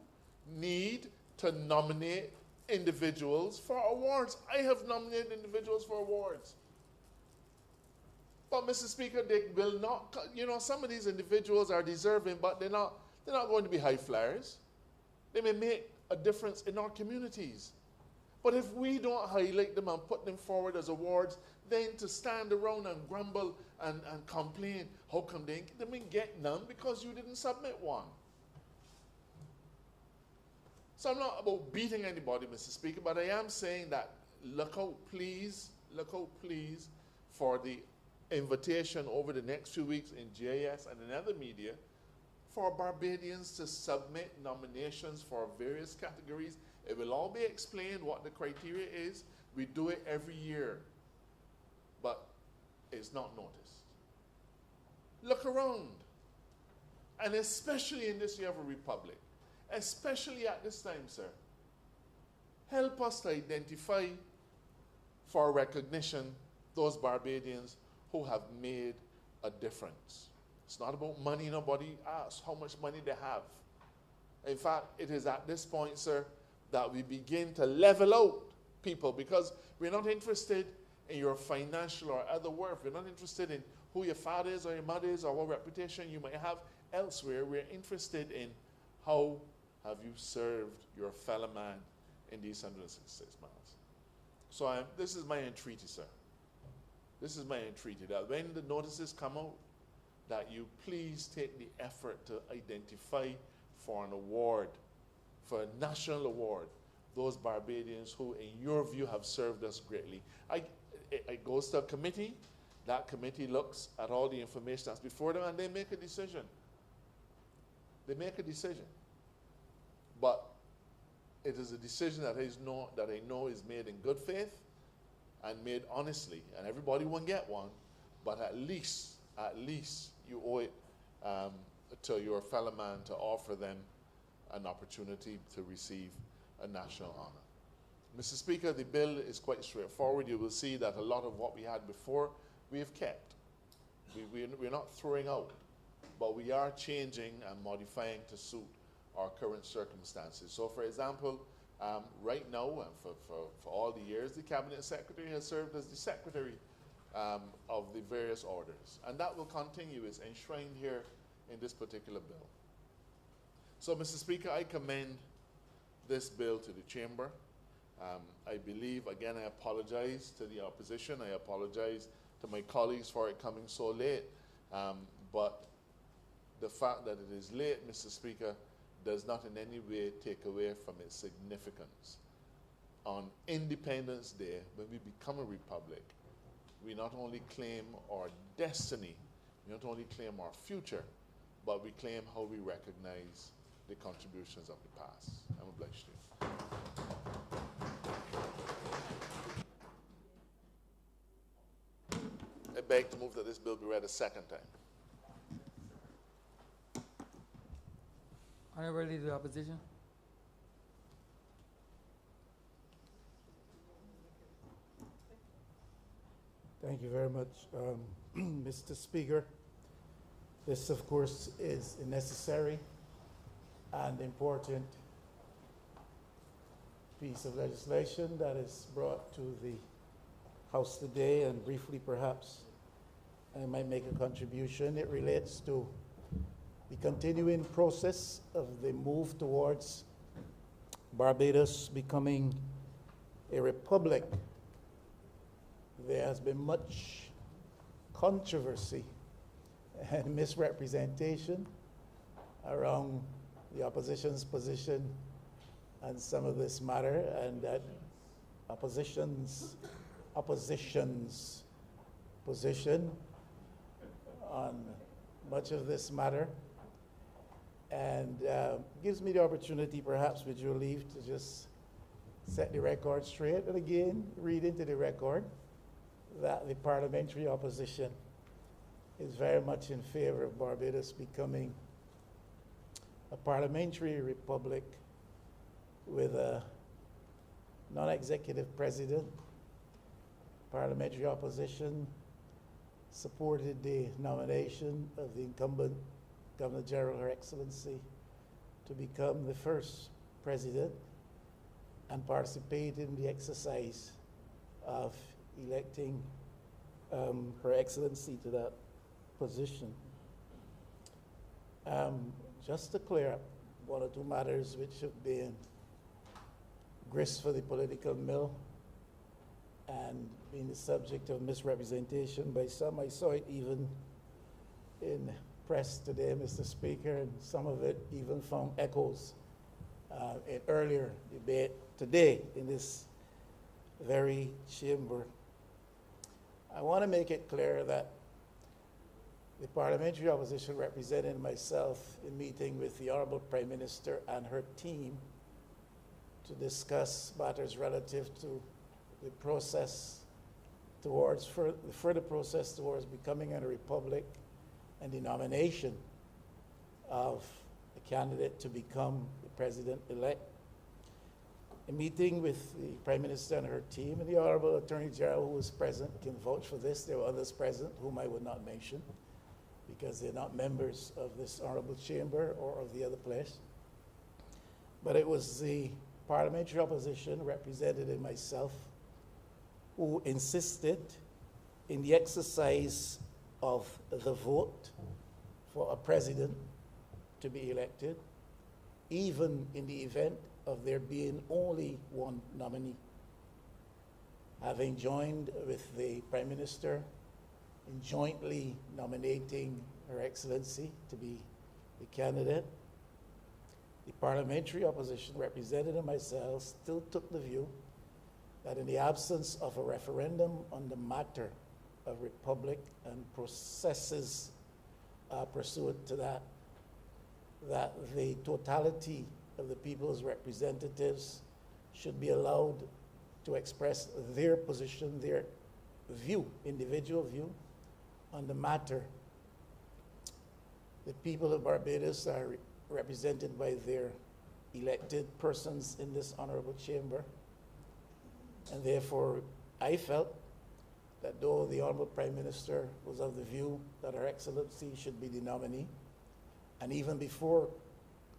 need to nominate individuals for awards. I have nominated individuals for awards. But, Mr. Speaker, they will not, some of these individuals are deserving, but they're not going to be high flyers. They may make a difference in our communities. But if we don't highlight them and put them forward as awards, then to stand around and grumble and complain, how come they didn't get none? Because you didn't submit one. So I'm not about beating anybody, Mr. Speaker, but I am saying that look out please for the invitation over the next few weeks in GIS and in other media for Barbadians to submit nominations for various categories. It will all be explained what the criteria is. We do it every year, but it's not noticed. Look around, and especially in this year of a republic, especially at this time, sir, help us to identify for recognition those Barbadians who have made a difference. It's not about money. Nobody asks how much money they have. In fact, it is at this point, sir, that we begin to level out people, because we're not interested in your financial or other worth. We're not interested in who your father is or your mother is or what reputation you might have elsewhere. We're interested in how have you served your fellow man in these 166 miles. So this is my entreaty, sir. This is my entreaty, that when the notices come out, that you please take the effort to identify for an award, for a national award, those Barbadians who, in your view, have served us greatly. It goes to a committee. That committee looks at all the information that's before them, and they make a decision. they make a decision. But it is a decision that I know is made in good faith and made honestly, and everybody won't get one, but at least you owe it to your fellow man to offer them an opportunity to receive a national honor. Mr. Speaker, the bill is quite straightforward. You will see that a lot of what we had before, we have kept. We're not throwing out, but we are changing and modifying to suit our current circumstances. So, for example, right now, and for all the years, the Cabinet Secretary has served as the Secretary of the various orders. And that will continue, is enshrined here in this particular bill. So, Mr. Speaker, I commend this bill to the Chamber. I believe, again, I apologize to the opposition. I apologize to my colleagues for it coming so late. But the fact that it is late, Mr. Speaker, does not in any way take away from its significance. On Independence Day, when we become a republic, we not only claim our destiny, we not only claim our future, but we claim how we recognize the contributions of the past. I'm obliged to you. I beg to move that this bill be read a second time. Honourable Leader of the Opposition. Thank you very much, Mr. Speaker. This, of course, is a necessary and important piece of legislation that is brought to the House today, and briefly, perhaps, I might make a contribution. It relates to the continuing process of the move towards Barbados becoming a republic. There has been much controversy and misrepresentation around the opposition's position on some of this matter, and that opposition's position on much of this matter, and gives me the opportunity, perhaps with your leave, to just set the record straight and again read into the record that the parliamentary opposition is very much in favor of Barbados becoming a parliamentary republic with a non-executive president. Parliamentary opposition supported the nomination of the incumbent Governor General, Her Excellency, to become the first president and participate in the exercise of electing Her Excellency to that position. Just to clear up one or two matters which have been grist for the political mill and being the subject of misrepresentation by some. I saw it even in press today, Mr. Speaker, and some of it even found echoes in earlier debate today in this very chamber. I want to make it clear that the parliamentary opposition represented myself in meeting with the Honourable Prime Minister and her team to discuss matters relative to the process towards, the further process towards becoming a republic and the nomination of a candidate to become the president-elect. A meeting with the Prime Minister and her team, and the Honourable Attorney General, who was present, can vouch for this. There were others present whom I would not mention because they're not members of this honourable chamber or of the other place. But it was the parliamentary opposition, represented in myself, who insisted in the exercise of the vote for a president to be elected, even in the event of there being only one nominee. Having joined with the Prime Minister in jointly nominating Her Excellency to be the candidate, the parliamentary opposition, represented in myself, still took the view that in the absence of a referendum on the matter of republic and processes pursuant to that, that the totality of the people's representatives should be allowed to express their position, their view, individual view, on the matter. The people of Barbados are represented by their elected persons in this honorable chamber, and therefore I felt that though the Honourable Prime Minister was of the view that Her Excellency should be the nominee, and even before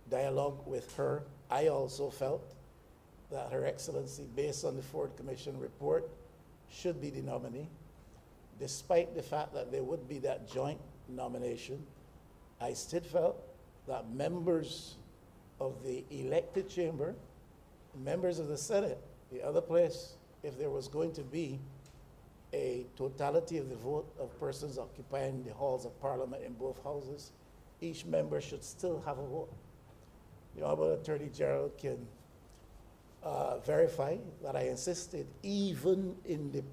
dialogue with her, I also felt that Her Excellency, based on the Ford Commission report, should be the nominee. Despite the fact that there would be that joint nomination, I still felt that members of the elected chamber, members of the Senate, the other place, if there was going to be a totality of the vote of persons occupying the halls of Parliament in both houses, each member should still have a vote. The Honourable Attorney General can verify that I insisted, even in the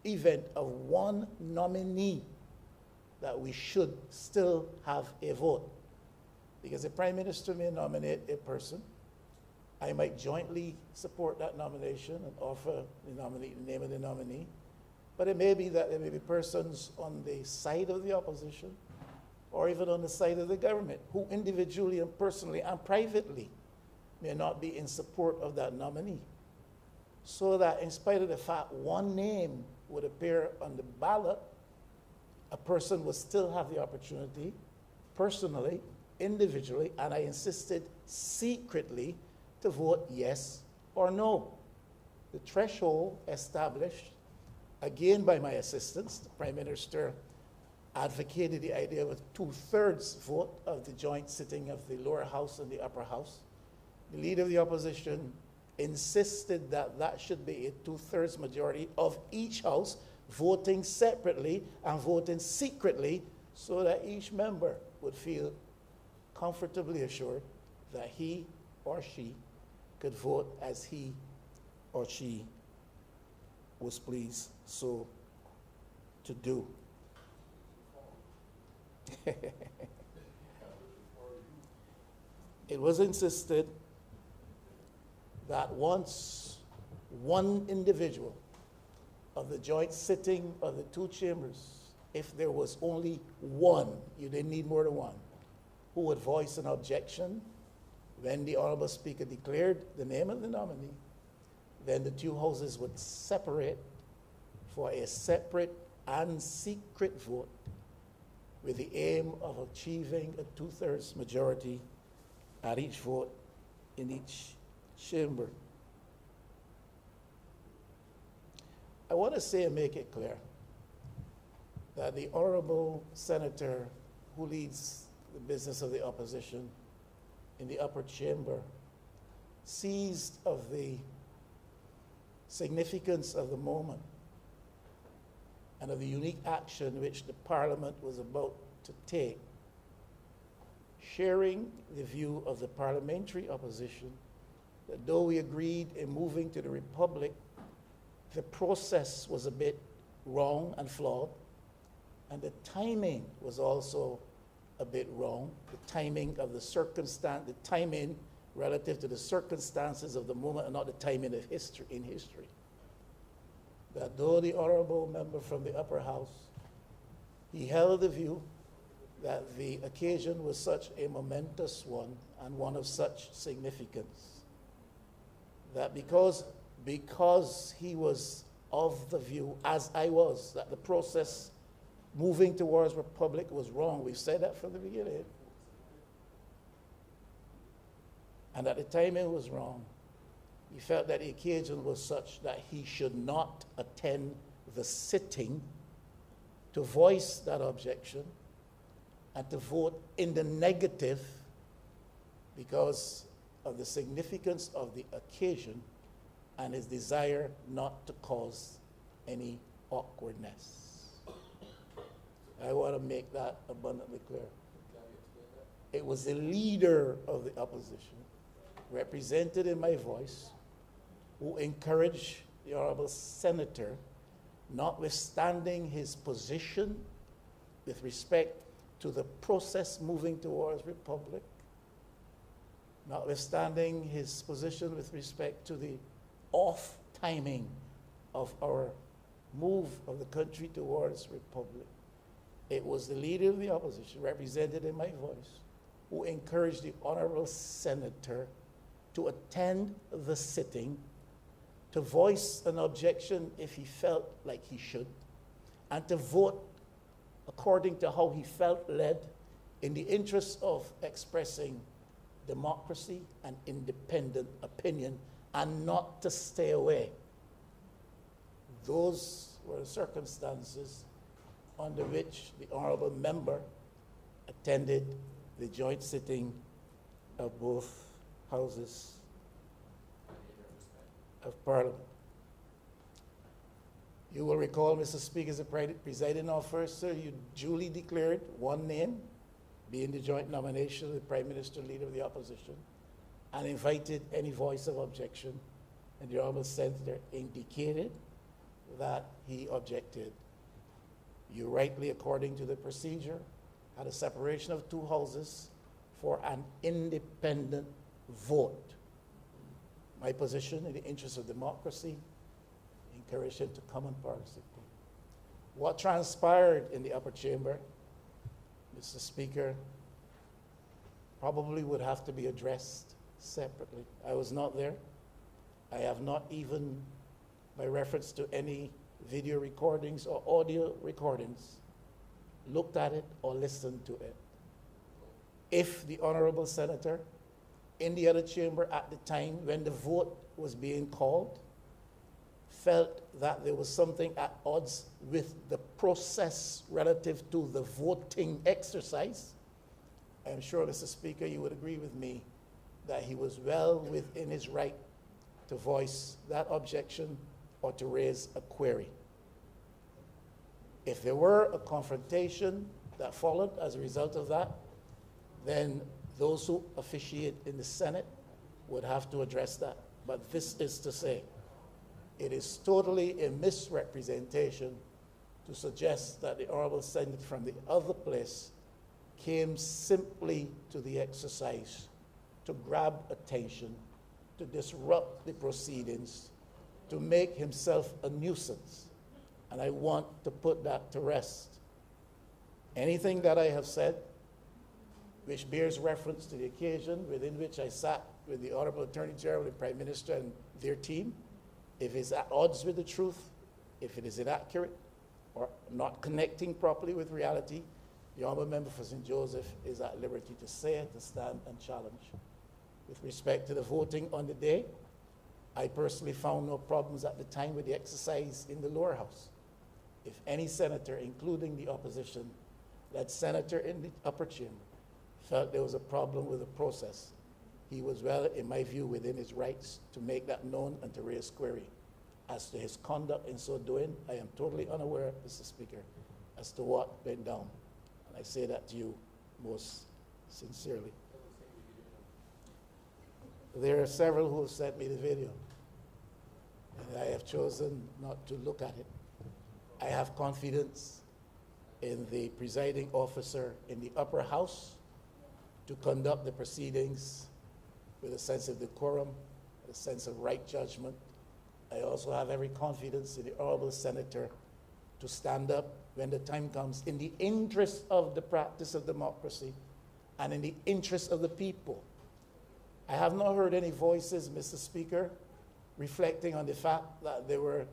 event of one nominee, that we should still have a vote. Because the Prime Minister may nominate a person. I might jointly support that nomination and offer the name of the nominee. But it may be that there may be persons on the side of the opposition or even on the side of the government who individually and personally and privately may not be in support of that nominee. So that in spite of the fact one name would appear on the ballot, a person would still have the opportunity, personally, individually, and I insisted secretly, to vote yes or no. The threshold established, again by my assistants, the Prime Minister advocated the idea of a 2/3 vote of the joint sitting of the lower house and the upper house. The Leader of the Opposition insisted that that should be a 2/3 majority of each house voting separately and voting secretly, so that each member would feel comfortably assured that he or she could vote as he or she was pleased so to do. It was insisted that once one individual of the joint sitting of the two chambers, if there was only one, you didn't need more than one, who would voice an objection when the Honourable Speaker declared the name of the nominee, then the two houses would separate for a separate and secret vote with the aim of achieving a 2/3 majority at each vote in each chamber. I want to say and make it clear that the Honourable Senator who leads the business of the opposition in the upper chamber, seized of the significance of the moment and of the unique action which the Parliament was about to take, sharing the view of the parliamentary opposition that though we agreed in moving to the Republic, the process was a bit wrong and flawed, and the timing was also a bit wrong, the timing of the circumstance, the timing relative to the circumstances of the moment and not the timing of history, in history. That though the honourable member from the upper house, he held the view that the occasion was such a momentous one and one of such significance, that because he was of the view, as I was, that the process moving towards republic was wrong. We've said that from the beginning. And at the time it was wrong. He felt that the occasion was such that he should not attend the sitting to voice that objection and to vote in the negative because of the significance of the occasion and his desire not to cause any awkwardness. I want to make that abundantly clear. It was the leader of the opposition, represented in my voice, who encouraged the Honourable Senator, notwithstanding his position with respect to the process moving towards republic, notwithstanding his position with respect to the off timing of our move of the country towards republic. It was the leader of the opposition, represented in my voice, who encouraged the honorable senator to attend the sitting, to voice an objection if he felt like he should, and to vote according to how he felt led in the interest of expressing democracy and independent opinion, and not to stay away. Those were the circumstances under which the honorable member attended the joint sitting of both houses of Parliament. You will recall, Mr. Speaker, as a presiding officer, you duly declared one name, being the joint nomination of the Prime Minister, Leader of the Opposition, and invited any voice of objection, and the honorable senator indicated that he objected. You rightly, according to the procedure, had a separation of two houses for an independent vote. My position, in the interest of democracy, encouraged him to come and participate. What transpired in the upper chamber, Mr. Speaker, probably would have to be addressed separately. I was not there. I have not even, by reference to any video recordings or audio recordings, looked at it or listened to it. If the honorable senator in the other chamber at the time when the vote was being called felt that there was something at odds with the process relative to the voting exercise, I'm sure, Mr. Speaker, you would agree with me that he was well within his right to voice that objection or to raise a query. If there were a confrontation that followed as a result of that, then those who officiate in the Senate would have to address that. But this is to say, it is totally a misrepresentation to suggest that the honorable senator from the other place came simply to the exercise to grab attention, to disrupt the proceedings, to make himself a nuisance. And I want to put that to rest. Anything that I have said, which bears reference to the occasion within which I sat with the Honourable Attorney General, the Prime Minister, and their team, if it's at odds with the truth, if it is inaccurate, or not connecting properly with reality, the Honourable Member for St. Joseph is at liberty to say it, to stand and challenge. With respect to the voting on the day, I personally found no problems at the time with the exercise in the lower house. If any senator, including the opposition, that senator in the upper chamber, felt there was a problem with the process, he was well, in my view, within his rights to make that known and to raise query. As to his conduct in so doing, I am totally unaware, Mr. Speaker, as to what went down. And I say that to you most sincerely. There are several who have sent me the video, and I have chosen not to look at it. I have confidence in the presiding officer in the upper house to conduct the proceedings with a sense of decorum, a sense of right judgment. I also have every confidence in the honorable senator to stand up when the time comes in the interest of the practice of democracy and in the interest of the people. I have not heard any voices, Mr. Speaker, reflecting on the fact that there were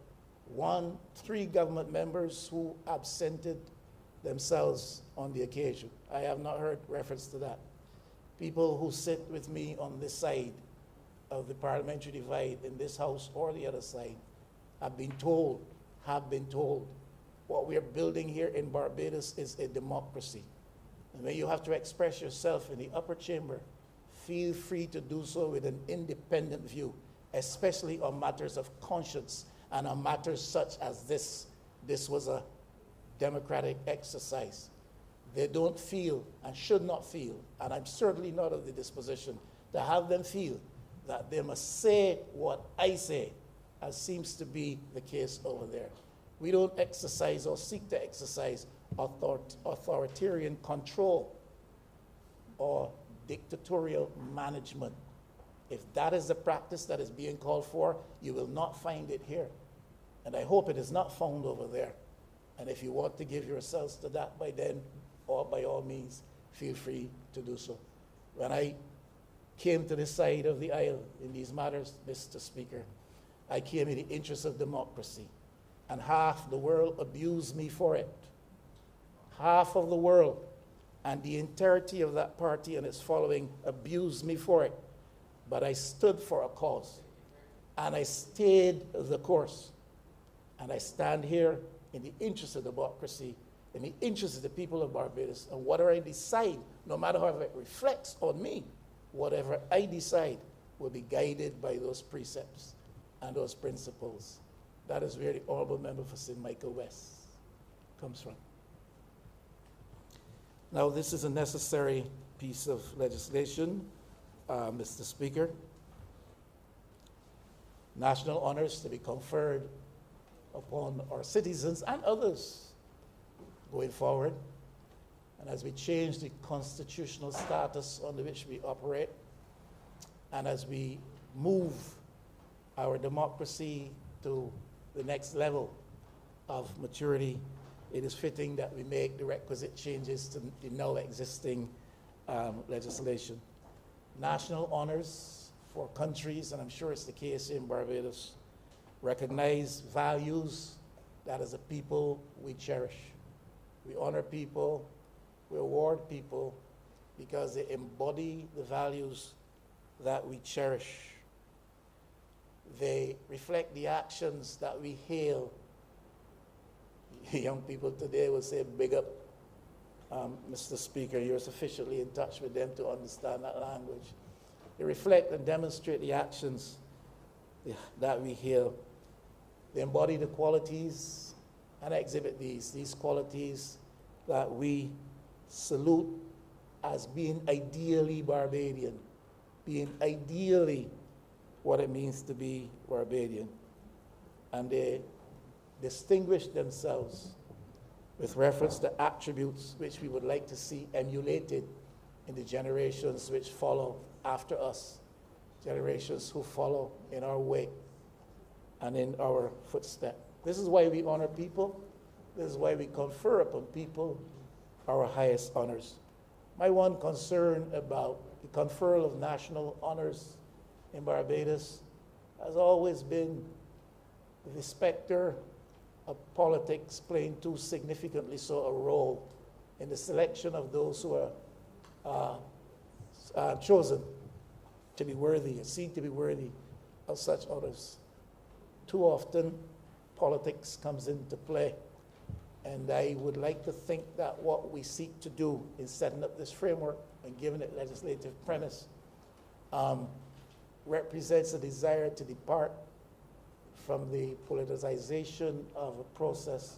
3 government members who absented themselves on the occasion. I have not heard reference to that. People who sit with me on this side of the parliamentary divide in this house or the other side have been told what we are building here in Barbados is a democracy. And when you have to express yourself in the upper chamber, feel free to do so with an independent view, especially on matters of conscience and on matters such as this. This was a democratic exercise. They don't feel and should not feel, and I'm certainly not of the disposition to have them feel that they must say what I say, as seems to be the case over there. We don't exercise or seek to exercise authoritarian control or dictatorial management. If that is the practice that is being called for, you will not find it here. And I hope it is not found over there. And if you want to give yourselves to that by then, or by all means, feel free to do so. When I came to this side of the aisle in these matters, Mr. Speaker, I came in the interest of democracy. And half the world abused me for it. Half of the world and the entirety of that party and its following abused me for it. But I stood for a cause. And I stayed the course. And I stand here in the interest of democracy, in the interest of the people of Barbados. And whatever I decide, no matter how it reflects on me, whatever I decide will be guided by those precepts and those principles. That is where the Honourable Member for St. Michael West comes from. Now, this is a necessary piece of legislation, Mr. Speaker. National honors to be conferred upon our citizens and others going forward. And as we change the constitutional status under which we operate, and as we move our democracy to the next level of maturity, it is fitting that we make the requisite changes to the now existing legislation. National honors for countries, and I'm sure it's the case in Barbados, recognize values that as a people we cherish. We honor people, we award people because they embody the values that we cherish. They reflect the actions that we hail. Young people today will say, big up, Mr. Speaker, you're sufficiently in touch with them to understand that language. They reflect and demonstrate the actions that we hail. They embody the qualities and exhibit these qualities that we salute as being ideally Barbadian, being ideally what it means to be Barbadian. And they distinguish themselves with reference to attributes which we would like to see emulated in the generations which follow after us, generations who follow in our wake and in our footstep. This is why we honor people. This is why we confer upon people our highest honors. My one concern about the conferral of national honors in Barbados has always been the specter of politics playing too significantly so a role in the selection of those who are chosen to be worthy, seen to be worthy of such honors. Too often, politics comes into play. And I would like to think that what we seek to do in setting up this framework and giving it legislative premise represents a desire to depart from the politicization of a process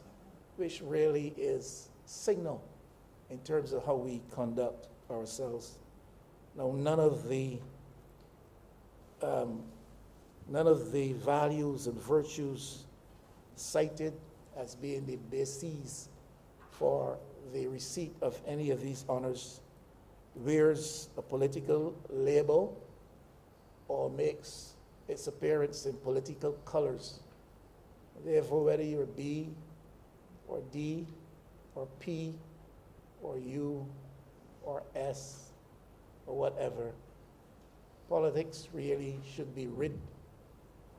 which really is signal in terms of how we conduct ourselves. Now, none of the values and virtues cited as being the bases for the receipt of any of these honors wears a political label or makes its appearance in political colors. Therefore, whether you're B or D or P or U or S or whatever, politics really should be rid.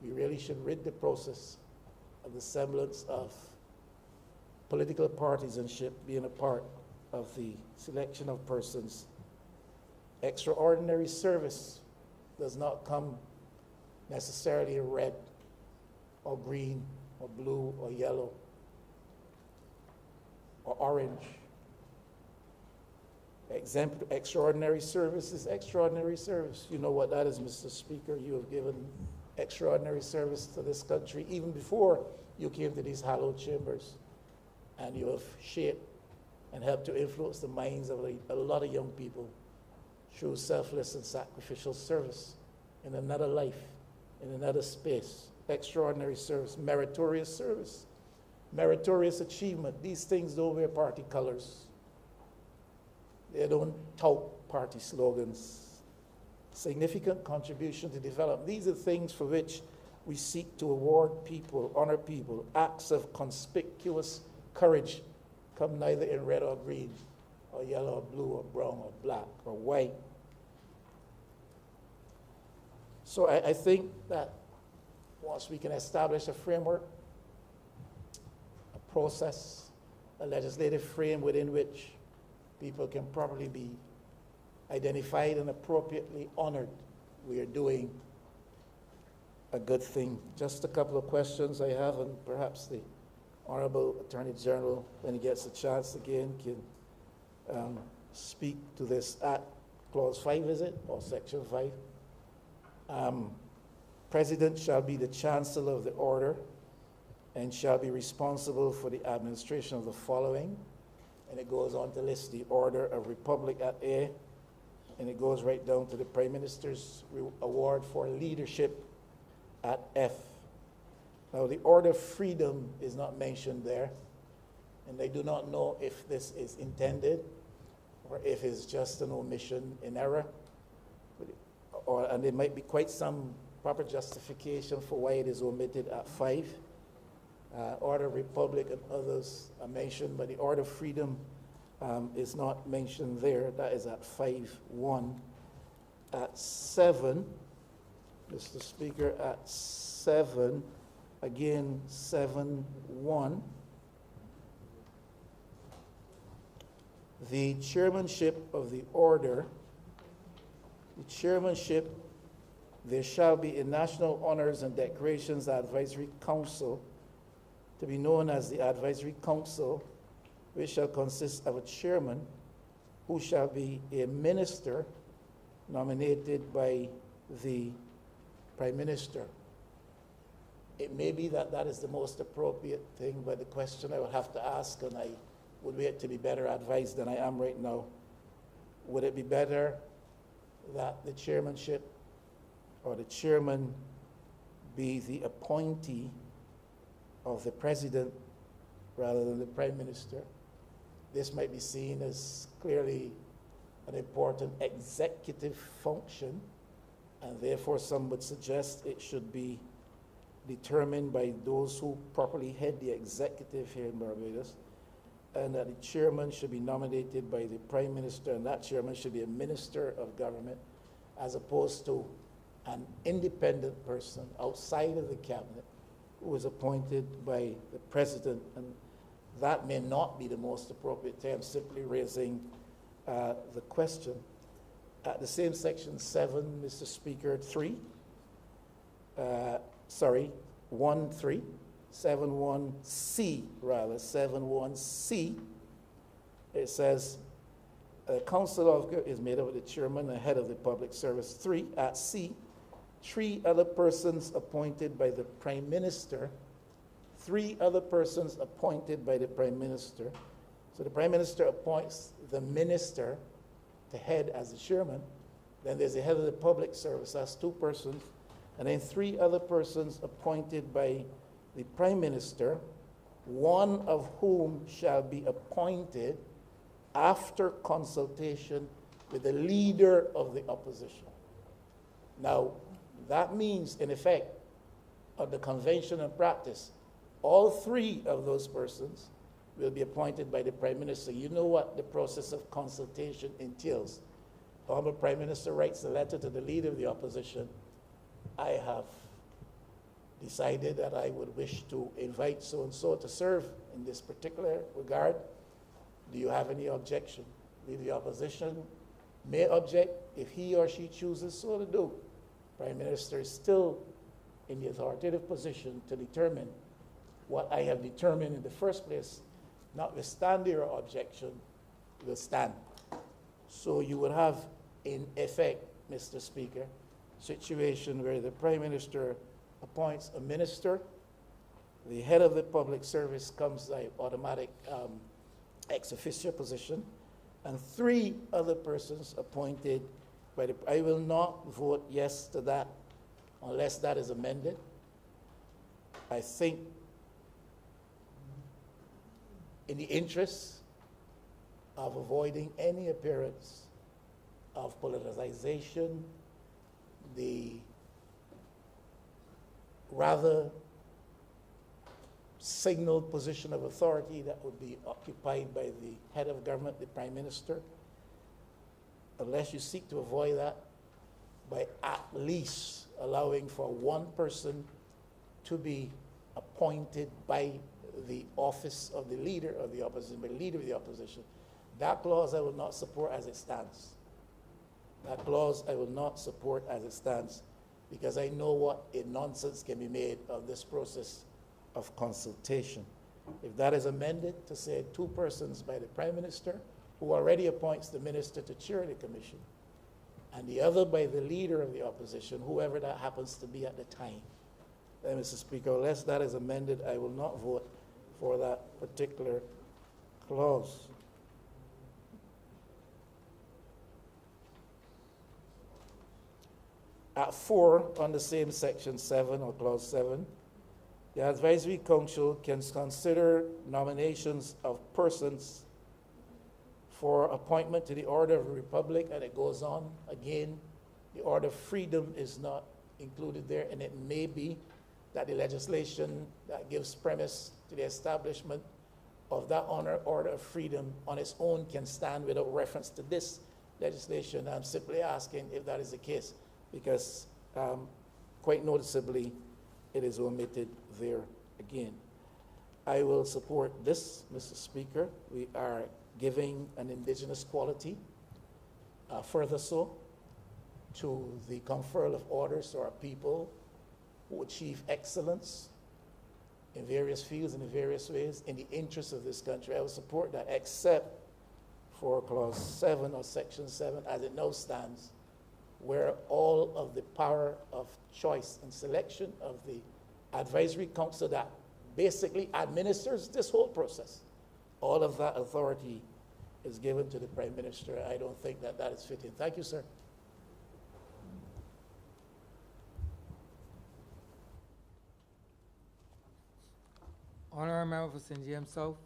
We really should rid the process of the semblance of political partisanship being a part of the selection of persons. Extraordinary service does not come necessarily in red or green or blue or yellow or orange. Extraordinary service is extraordinary service. You know what that is, Mr. Speaker. You have given extraordinary service to this country even before you came to these hallowed chambers. And you have shaped and helped to influence the minds of a lot of young people through selfless and sacrificial service in another life, in another space. Extraordinary service, meritorious service. meritorious achievement. These things don't wear party colors. They don't tout party slogans. Significant contribution to development. These are things for which we seek to award people, honor people, acts of conspicuous courage, come neither in red or green, or yellow or blue or brown or black or white. So I think that once we can establish a framework, a process, a legislative frame within which people can properly be identified and appropriately honored, we are doing a good thing. Just a couple of questions I have, and perhaps the Honourable Attorney General, when he gets a chance again, can speak to this at Clause 5, is it, or Section 5? President shall be the Chancellor of the Order and shall be responsible for the administration of the following. And it goes on to list the Order of Republic at A, and it goes right down to the Prime Minister's award for leadership at F. Now, the Order of Freedom is not mentioned there, and I do not know if this is intended or if it's just an omission in error, and there might be quite some proper justification for why it is omitted at 5. Order of Republic and others are mentioned, but the Order of Freedom is not mentioned there. That is at 5.1. At 7, Mr. Speaker, at 7, again, 7.1, the chairmanship of the order, there shall be a National Honors and Decorations Advisory Council, to be known as the Advisory Council, which shall consist of a chairman who shall be a minister nominated by the Prime Minister. It may be that that is the most appropriate thing, but the question I would have to ask, and I would wait to be better advised than I am right now, would it be better that the chairmanship or the chairman be the appointee of the president rather than the Prime Minister? This might be seen as clearly an important executive function, and therefore some would suggest it should be determined by those who properly head the executive here in Barbados, and that the chairman should be nominated by the Prime Minister, and that chairman should be a minister of government, as opposed to an independent person outside of the cabinet who is appointed by the president. And that may not be the most appropriate term, simply raising the question. At the same section 7, Mr. Speaker, 7.1c, rather, 7.1c, it says, the Council of is made up of the chairman and head of the public service. 3, at C, 3 other persons appointed by the Prime Minister. 3 other persons appointed by the Prime Minister. So the Prime Minister appoints the minister to head as the chairman. Then there's the head of the public service, that's 2 persons. And then 3 other persons appointed by the Prime Minister, one of whom shall be appointed after consultation with the leader of the opposition. Now, that means, in effect, of the convention and practice, all 3 of those persons will be appointed by the Prime Minister. You know what the process of consultation entails. The Honourable Prime Minister writes a letter to the leader of the opposition. I have decided that I would wish to invite so-and-so to serve in this particular regard. Do you have any objection? The opposition may object if he or she chooses so to do. Prime Minister is still in the authoritative position to determine what I have determined in the first place, notwithstanding your objection, will stand. So you would have, in effect, Mr. Speaker, situation where the Prime Minister appoints a minister, the head of the public service comes by automatic ex officio position, and 3 other persons appointed by the... I will not vote yes to that unless that is amended. I think in the interest of avoiding any appearance of politicization, the rather signaled position of authority that would be occupied by the head of government, the Prime Minister, unless you seek to avoid that by at least allowing for one person to be appointed by the office of the leader of the opposition, by the leader of the opposition. That clause I will not support as it stands. That clause I will not support as it stands, because I know what a nonsense can be made of this process of consultation. If that is amended to say 2 persons by the Prime Minister, who already appoints the minister to chair the commission, and the other by the leader of the opposition, whoever that happens to be at the time. Then, Mr. Speaker, unless that is amended, I will not vote for that particular clause. At 4, on the same section 7 or clause 7, the advisory council can consider nominations of persons for appointment to the Order of the Republic, and it goes on. Again, the Order of Freedom is not included there, and it may be that the legislation that gives premise to the establishment of that Order of Freedom on its own can stand without reference to this legislation. I'm simply asking if that is the case, because quite noticeably it is omitted there again. I will support this, Mr. Speaker. We are giving an indigenous quality, further so, to the conferral of orders to our people who achieve excellence in various fields and in various ways in the interest of this country. I will support that, except for clause 7 or section 7 as it now stands, where all of the power of choice and selection of the advisory council that basically administers this whole process, all of that authority is given to the Prime Minister. I don't think that that is fitting. Thank you, sir. Honourable Member for St. James South.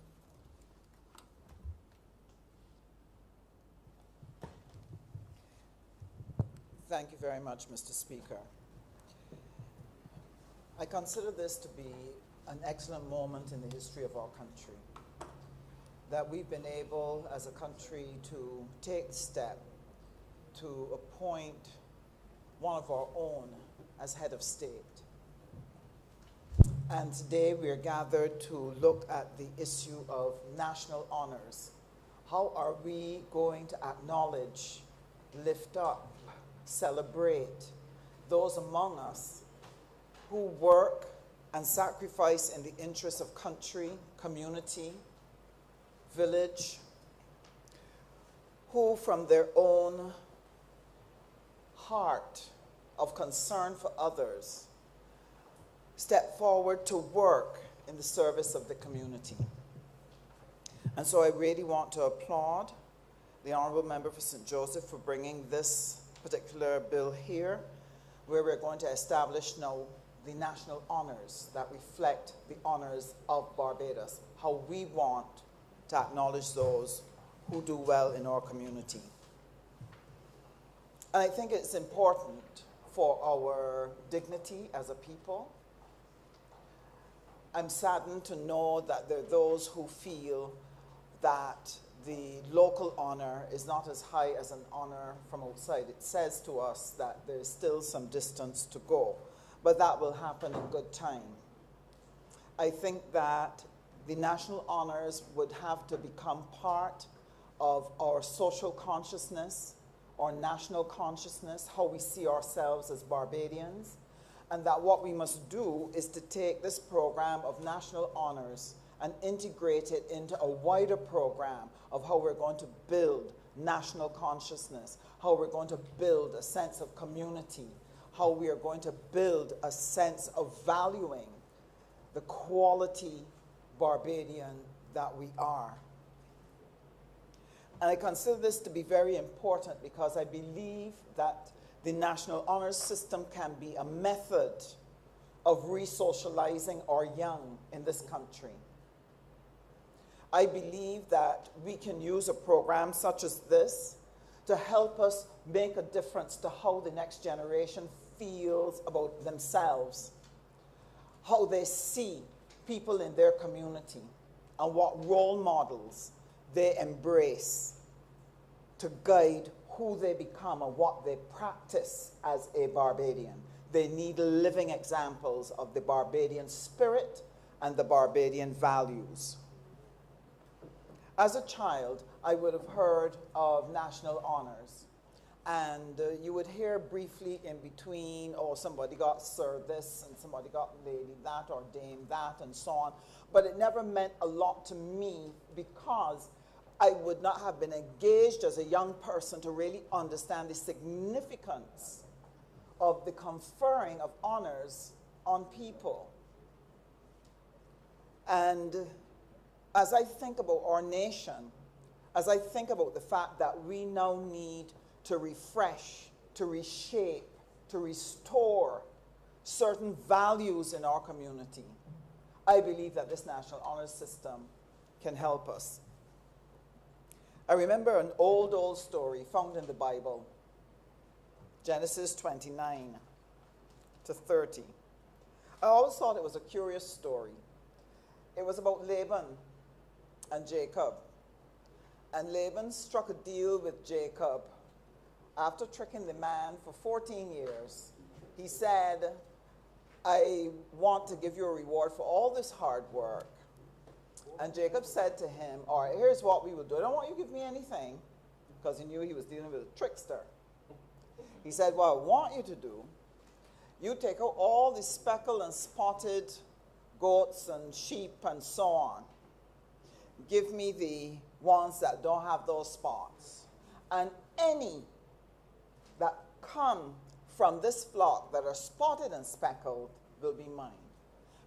Thank you very much, Mr. Speaker. I consider this to be an excellent moment in the history of our country, that we've been able as a country to take the step to appoint one of our own as head of state. And today we are gathered to look at the issue of national honors. How are we going to acknowledge, lift up, celebrate those among us who work and sacrifice in the interest of country, community, village, who from their own heart of concern for others step forward to work in the service of the community. And so I really want to applaud the Honourable Member for St. Joseph for bringing this particular bill here, where we're going to establish now the national honors that reflect the honors of Barbados, how we want to acknowledge those who do well in our community. And I think it's important for our dignity as a people. I'm saddened to know that there are those who feel that the local honor is not as high as an honor from outside. It says to us that there's still some distance to go, but that will happen in good time. I think that the national honors would have to become part of our social consciousness, our national consciousness, how we see ourselves as Barbadians, and that what we must do is to take this program of national honors and integrate it into a wider program of how we're going to build national consciousness, how we're going to build a sense of community, how we are going to build a sense of valuing the quality Barbadian that we are. And I consider this to be very important because I believe that the national honors system can be a method of re-socializing our young in this country. I believe that we can use a program such as this to help us make a difference to how the next generation feels about themselves, how they see people in their community, and what role models they embrace to guide who they become and what they practice as a Barbadian. They need living examples of the Barbadian spirit and the Barbadian values. As a child, I would have heard of national honors. And you would hear briefly in between, oh, somebody got Sir this, and somebody got Lady that, or Dame that, and so on. But it never meant a lot to me because I would not have been engaged as a young person to really understand the significance of the conferring of honors on people. And as I think about our nation, as I think about the fact that we now need to refresh, to reshape, to restore certain values in our community, I believe that this national honors system can help us. I remember an old story found in the Bible, Genesis 29 to 30. I always thought it was a curious story. It was about Laban and Jacob. And Laban struck a deal with Jacob. After tricking the man for 14 years, he said, I want to give you a reward for all this hard work. And Jacob said to him, all right, here's what we will do. I don't want you to give me anything, because he knew he was dealing with a trickster. He said, what I want you to do, you take out all the speckled and spotted goats and sheep and so on. Give me the ones that don't have those spots. And any that come from this flock that are spotted and speckled will be mine.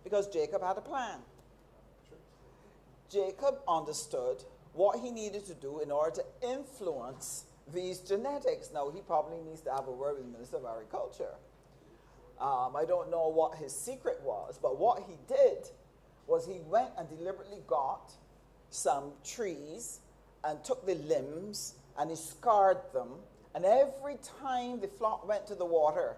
Because Jacob had a plan. Jacob understood what he needed to do in order to influence these genetics. Now, he probably needs to have a word with the Minister of Agriculture. I don't know what his secret was, but what he did was he went and deliberately got some trees and took the limbs and he scarred them. And every time the flock went to the water,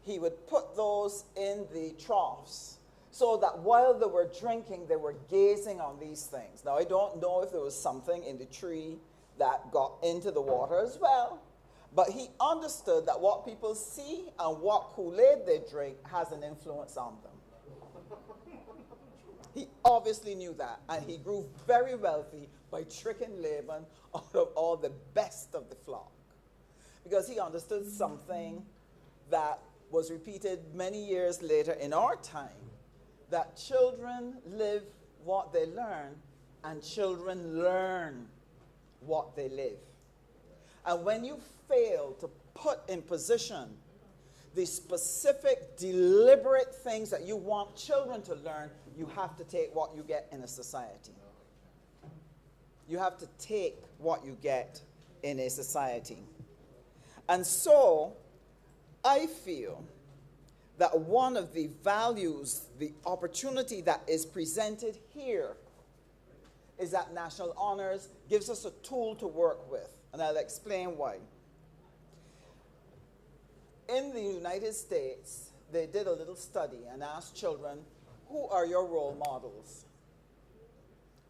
he would put those in the troughs so that while they were drinking, they were gazing on these things. Now, I don't know if there was something in the tree that got into the water as well, but he understood that what people see and what Kool-Aid they drink has an influence on them. He obviously knew that, and he grew very wealthy by tricking Laban out of all the best of the flock, because he understood something that was repeated many years later in our time, that children live what they learn, and children learn what they live. And when you fail to put in position the specific, deliberate things that you want children to learn, you have to take what you get in a society. You have to take what you get in a society. And so, I feel that one of the values, the opportunity that is presented here is that national honors gives us a tool to work with. And I'll explain why. In the United States, they did a little study and asked children, who are your role models?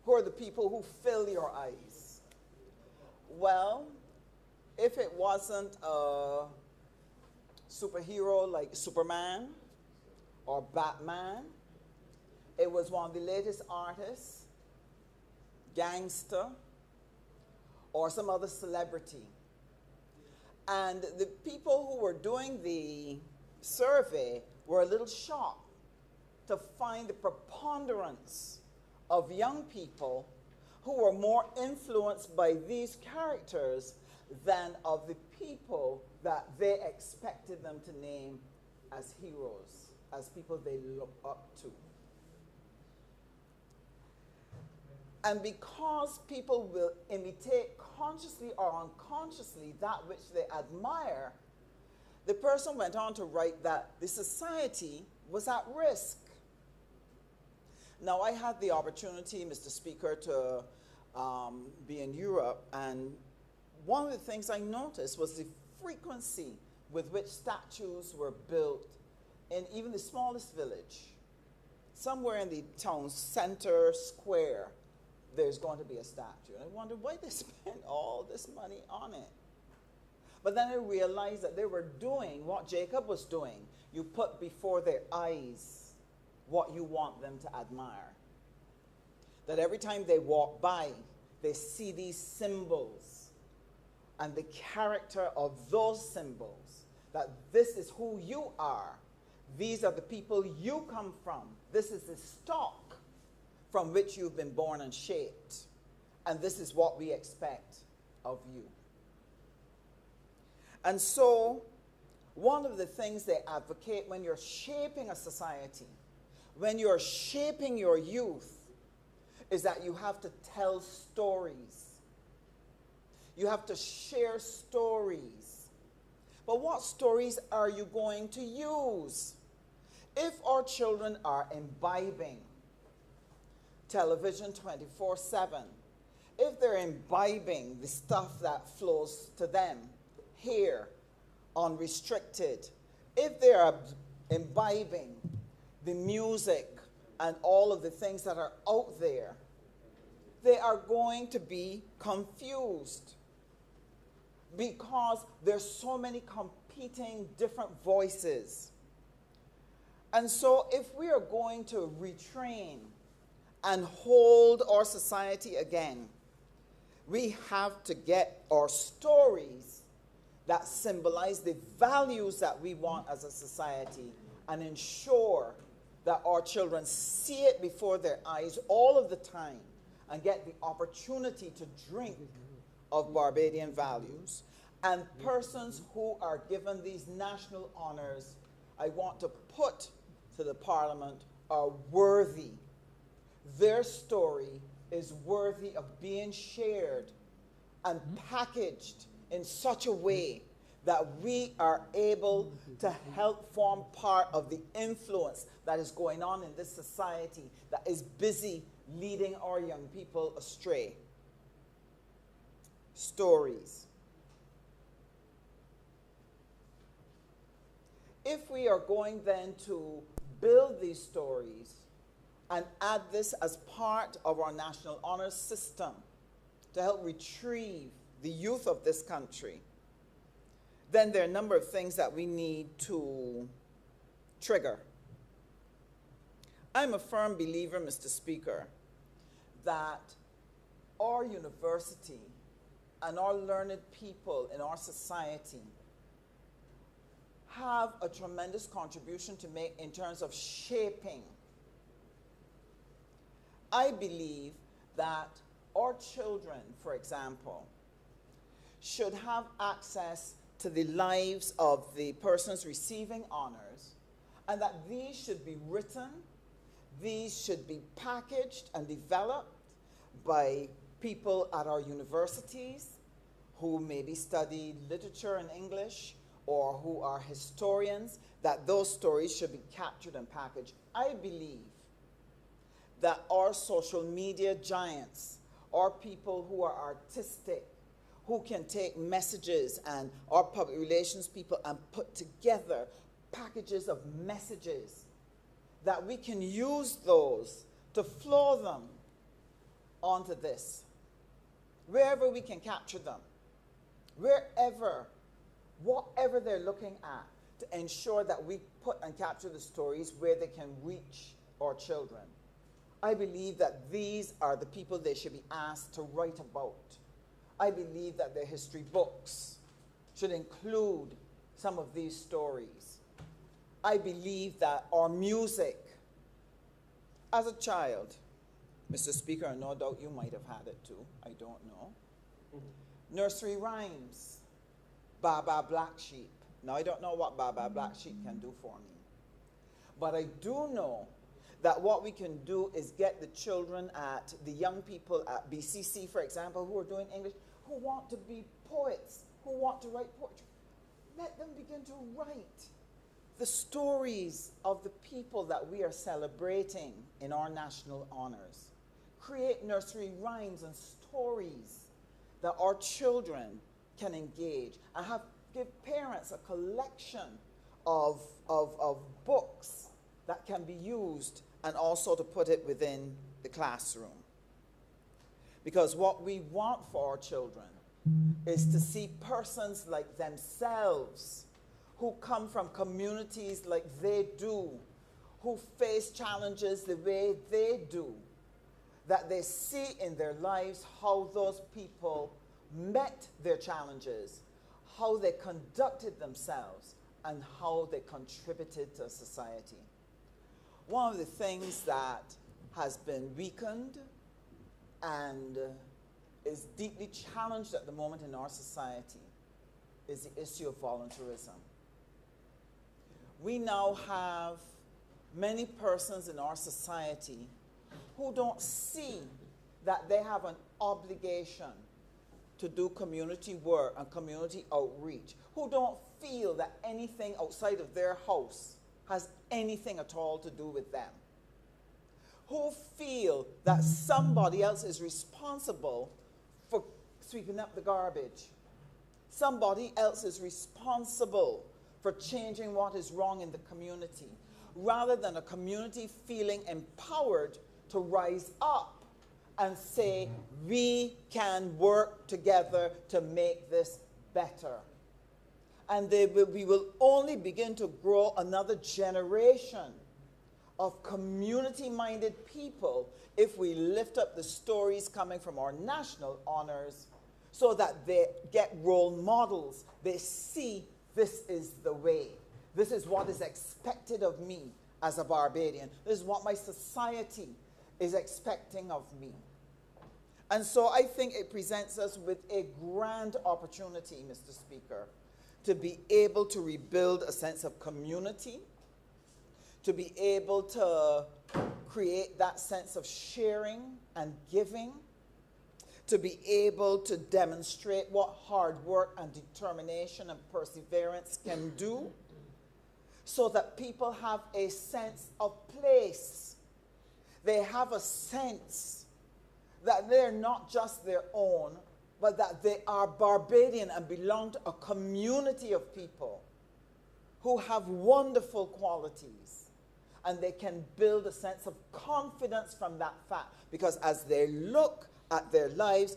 Who are the people who fill your eyes? Well, if it wasn't a superhero like Superman or Batman, it was one of the latest artists, gangster, or some other celebrity. And the people who were doing the survey were a little shocked to find the preponderance of young people who were more influenced by these characters than of the people that they expected them to name as heroes, as people they look up to. And because people will imitate consciously or unconsciously that which they admire, the person went on to write that the society was at risk. Now, I had the opportunity, Mr. Speaker, to be in Europe, and one of the things I noticed was the frequency with which statues were built in even the smallest village. Somewhere in the town center square, there's going to be a statue. And I wondered why they spent all this money on it. But then I realized that they were doing what Jacob was doing. You put before their eyes what you want them to admire. That every time they walk by, they see these symbols and the character of those symbols. That this is who you are. These are the people you come from. This is the stock from which you've been born and shaped. And this is what we expect of you. And so, one of the things they advocate when you're shaping a society, when you're shaping your youth, is that you have to tell stories. You have to share stories. But what stories are you going to use? If our children are imbibing television 24/7, if they're imbibing the stuff that flows to them here, unrestricted, if they are imbibing the music and all of the things that are out there, they are going to be confused because there's so many competing different voices. And so if we are going to retrain and hold our society again, we have to get our stories that symbolize the values that we want as a society and ensure that our children see it before their eyes all of the time and get the opportunity to drink of Barbadian values. And persons who are given these national honors, I want to put to the Parliament, are worthy. Their story is worthy of being shared and packaged in such a way that we are able to help form part of the influence that is going on in this society that is busy leading our young people astray. Stories. If we are going then to build these stories and add this as part of our national honors system to help retrieve the youth of this country, then there are a number of things that we need to trigger. I'm a firm believer, Mr. Speaker, that our university and our learned people in our society have a tremendous contribution to make in terms of shaping. I believe that our children, for example, should have access to the lives of the persons receiving honors, and that these should be written, these should be packaged and developed by people at our universities who maybe study literature and English or who are historians, that those stories should be captured and packaged. I believe that our social media giants, our people who are artistic, who can take messages, and our public relations people and put together packages of messages, that we can use those to flow them onto this. Wherever we can capture them, wherever, whatever they're looking at, to ensure that we put and capture the stories where they can reach our children. I believe that these are the people they should be asked to write about. I believe that their history books should include some of these stories. I believe that our music, as a child, Mr. Speaker, and no doubt you might have had it too, I don't know. Nursery rhymes, Baba Black Sheep. Now, I don't know what Baba Black Sheep can do for me. But I do know that what we can do is get the children at, the young people at BCC, for example, who are doing English, who want to be poets, who want to write poetry. Let them begin to write the stories of the people that we are celebrating in our national honors. Create nursery rhymes and stories that our children can engage, and give parents a collection of books that can be used, and also to put it within the classroom. Because what we want for our children is to see persons like themselves, who come from communities like they do, who face challenges the way they do, that they see in their lives how those people met their challenges, how they conducted themselves, and how they contributed to society. One of the things that has been weakened and is deeply challenged at the moment in our society is the issue of voluntarism. We now have many persons in our society who don't see that they have an obligation to do community work and community outreach, who don't feel that anything outside of their house has anything at all to do with them, who feel that somebody else is responsible for sweeping up the garbage. Somebody else is responsible for changing what is wrong in the community, rather than a community feeling empowered to rise up and say, we can work together to make this better. And we will only begin to grow another generation of community-minded people if we lift up the stories coming from our national honors, so that they get role models. They see this is the way. This is what is expected of me as a Barbadian. This is what my society is expecting of me. And so I think it presents us with a grand opportunity, Mr. Speaker, to be able to rebuild a sense of community, to be able to create that sense of sharing and giving, to be able to demonstrate what hard work and determination and perseverance can do, so that people have a sense of place. They have a sense that they're not just their own, but that they are Barbadian and belong to a community of people who have wonderful qualities. And they can build a sense of confidence from that fact, because as they look at their lives,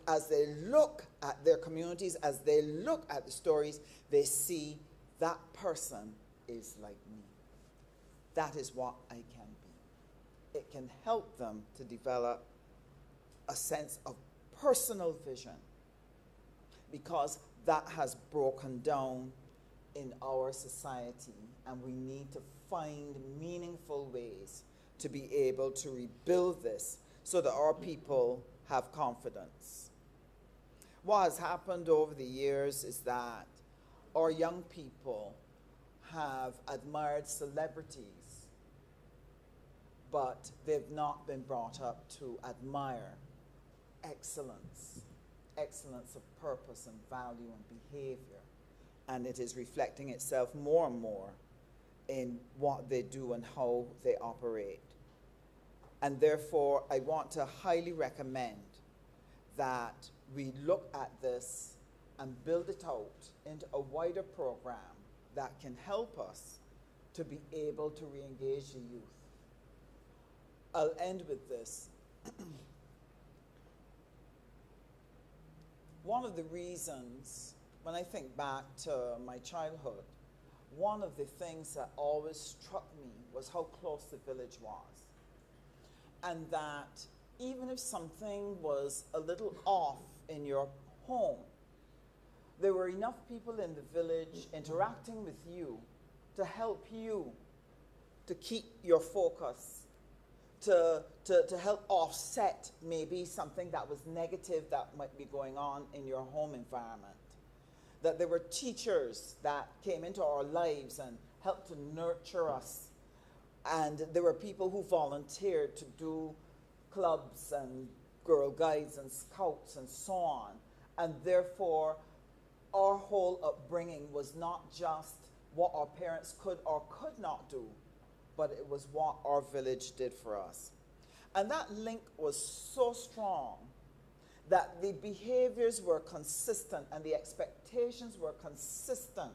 as they look at their communities, as they look at the stories, they see that person is like me. That is what I can be. It can help them to develop a sense of personal vision, because that has broken down in our society, and we need to find meaningful ways to be able to rebuild this so that our people have confidence. What has happened over the years is that our young people have admired celebrities, but they've not been brought up to admire excellence of purpose and value and behavior. And it is reflecting itself more and more in what they do and how they operate. And therefore, I want to highly recommend that we look at this and build it out into a wider program that can help us to be able to re-engage the youth. I'll end with this. One of the reasons, when I think back to my childhood, one of the things that always struck me was how close the village was. And that even if something was a little off in your home, there were enough people in the village interacting with you to help you to keep your focus, to help offset maybe something that was negative that might be going on in your home environment. That there were teachers that came into our lives and helped to nurture us. And there were people who volunteered to do clubs and Girl Guides and Scouts and so on. And therefore, our whole upbringing was not just what our parents could or could not do, but it was what our village did for us. And that link was so strong that the behaviors were consistent and the expectations were consistent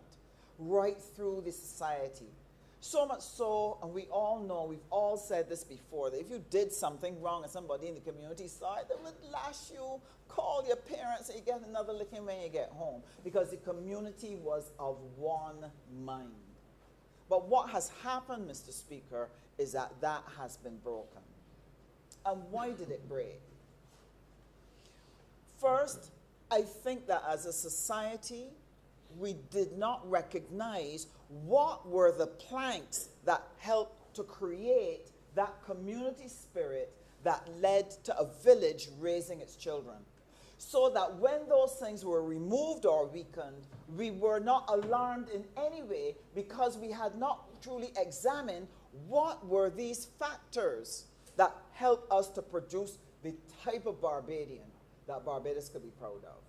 right through the society. So much so, and we all know, we've all said this before, that if you did something wrong and somebody in the community saw it, they would lash you, call your parents, and you get another licking when you get home, because the community was of one mind. But what has happened, Mr. Speaker, is that that has been broken. And why did it break? First, I think that as a society, we did not recognize what were the planks that helped to create that community spirit that led to a village raising its children. So that when those things were removed or weakened, we were not alarmed in any way, because we had not truly examined what were these factors that helped us to produce the type of Barbadian that Barbados could be proud of.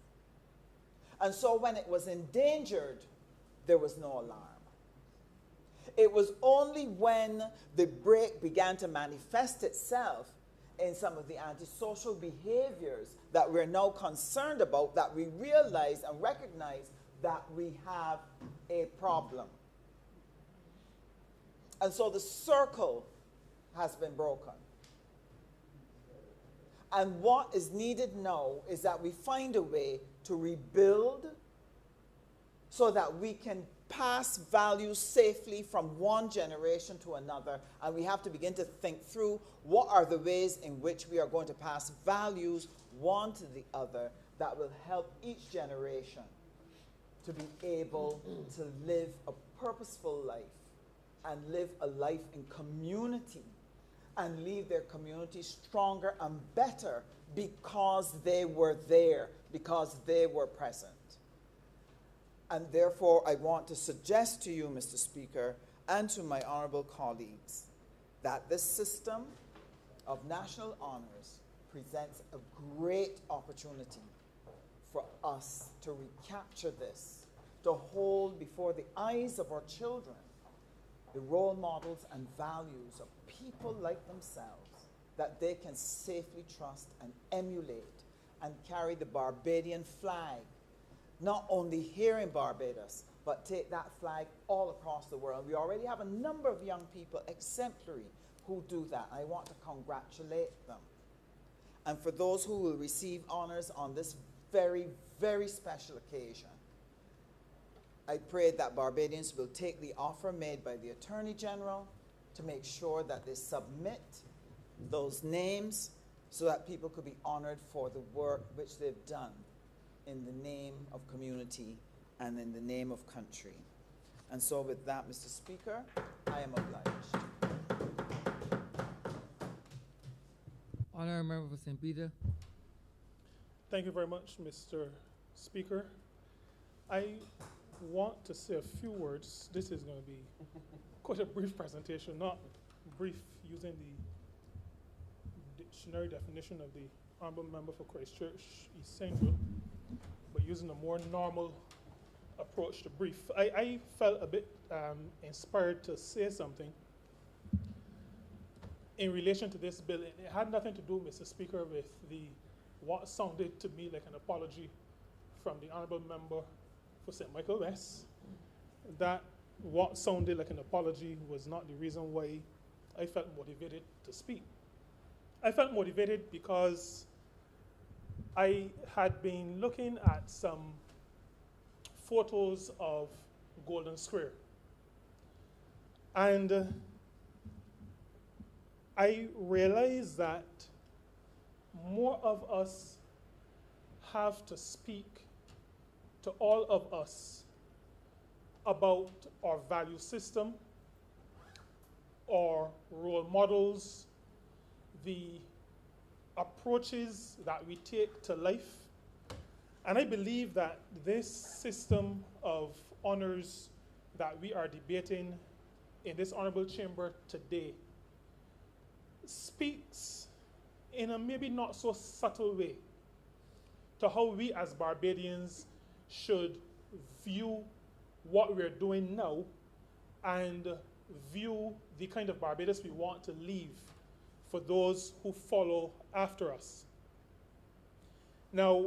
And so when it was endangered, there was no alarm. It was only when the break began to manifest itself in some of the antisocial behaviors that we're now concerned about that we realize and recognize that we have a problem. And so the circle has been broken. And what is needed now is that we find a way to rebuild so that we can pass values safely from one generation to another. And we have to begin to think through what are the ways in which we are going to pass values one to the other that will help each generation to be able to live a purposeful life and live a life in community and leave their community stronger and better because they were there, because they were present. And therefore, I want to suggest to you, Mr. Speaker, and to my honourable colleagues, that this system of national honours presents a great opportunity for us to recapture this, to hold before the eyes of our children the role models and values of people like themselves that they can safely trust and emulate and carry the Barbadian flag, not only here in Barbados, but take that flag all across the world. We already have a number of young people, exemplary, who do that. I want to congratulate them. And for those who will receive honors on this very, very special occasion, I pray that Barbadians will take the offer made by the Attorney General to make sure that they submit those names so that people could be honored for the work which they've done in the name of community and in the name of country. And so with that, Mr. Speaker, I am obliged. Honourable Member for St. Peter. Thank you very much, Mr. Speaker. I want to say a few words. This is going to be quite a brief presentation, not brief using the dictionary definition of the Honourable Member for Christchurch East Central, but using a more normal approach to brief. I felt a bit inspired to say something in relation to this bill. It had nothing to do, Mr. Speaker, with what sounded to me like an apology from the Honourable Member for St. Michael West. That what sounded like an apology was not the reason why I felt motivated to speak. I felt motivated because I had been looking at some photos of Golden Square. And I realized that more of us have to speak to all of us about our value system, our role models, the approaches that we take to life. And I believe that this system of honors that we are debating in this honorable chamber today speaks in a maybe not so subtle way to how we as Barbadians should view what we're doing now and view the kind of Barbados we want to leave for those who follow after us. Now,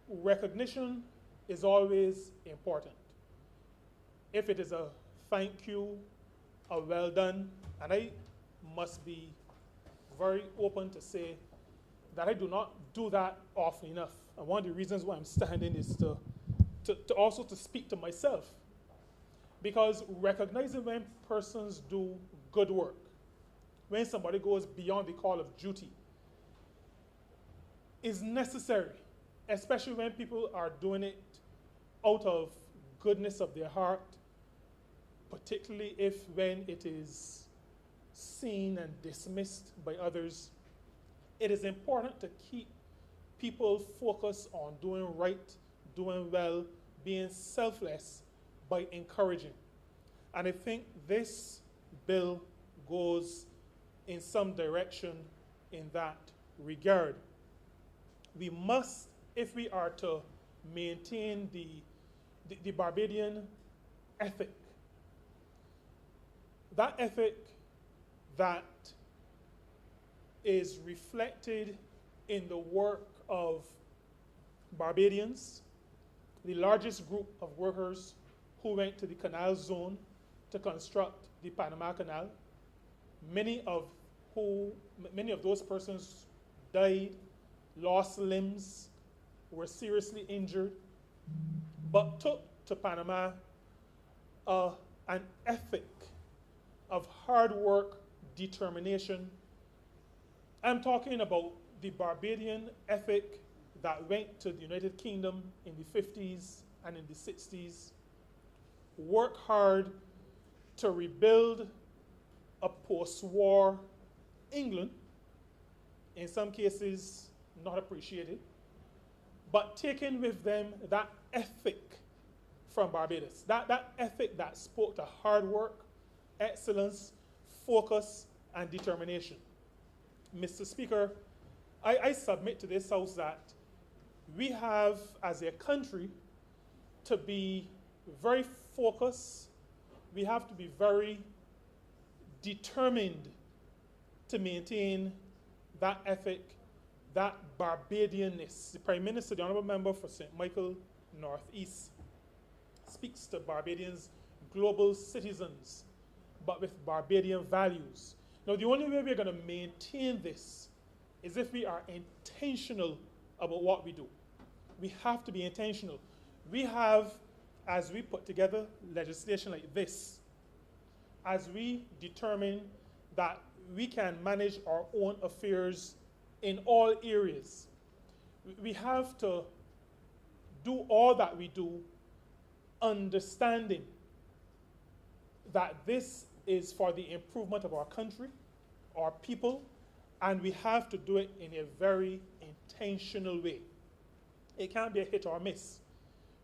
recognition is always important. If it is a thank you, a well done, and I must be very open to say that I do not do that often enough. And one of the reasons why I'm standing is to also to speak to myself. Because recognizing when persons do good work, when somebody goes beyond the call of duty, is necessary, especially when people are doing it out of goodness of their heart, particularly when it is seen and dismissed by others. It is important to keep people focused on doing right, doing well, being selfless by encouraging. And I think this bill goes in some direction in that regard. We must, if we are to maintain the Barbadian ethic, that ethic that is reflected in the work of Barbadians, the largest group of workers who went to the canal zone to construct the Panama Canal. Many of those persons died, lost limbs, were seriously injured, but took to Panama an ethic of hard work, determination. I'm talking about the Barbadian ethic that went to the United Kingdom in the 50s and in the 60s, work hard to rebuild a post-war England, in some cases not appreciated, but taking with them that ethic from Barbados, that ethic that spoke to hard work, excellence, focus, and determination. Mr. Speaker, I submit to this House that we have, as a country, to be very focused. We have to be very determined to maintain that ethic, that Barbadianness. The Prime Minister, the Honourable Member for St. Michael Northeast, speaks to Barbadians, global citizens, but with Barbadian values. Now, the only way we're going to maintain this is if we are intentional about what we do. We have to be intentional. We have, as we put together legislation like this, as we determine that we can manage our own affairs in all areas, we have to do all that we do understanding that this is for the improvement of our country, our people, and we have to do it in a very intentional way. It can't be a hit or miss.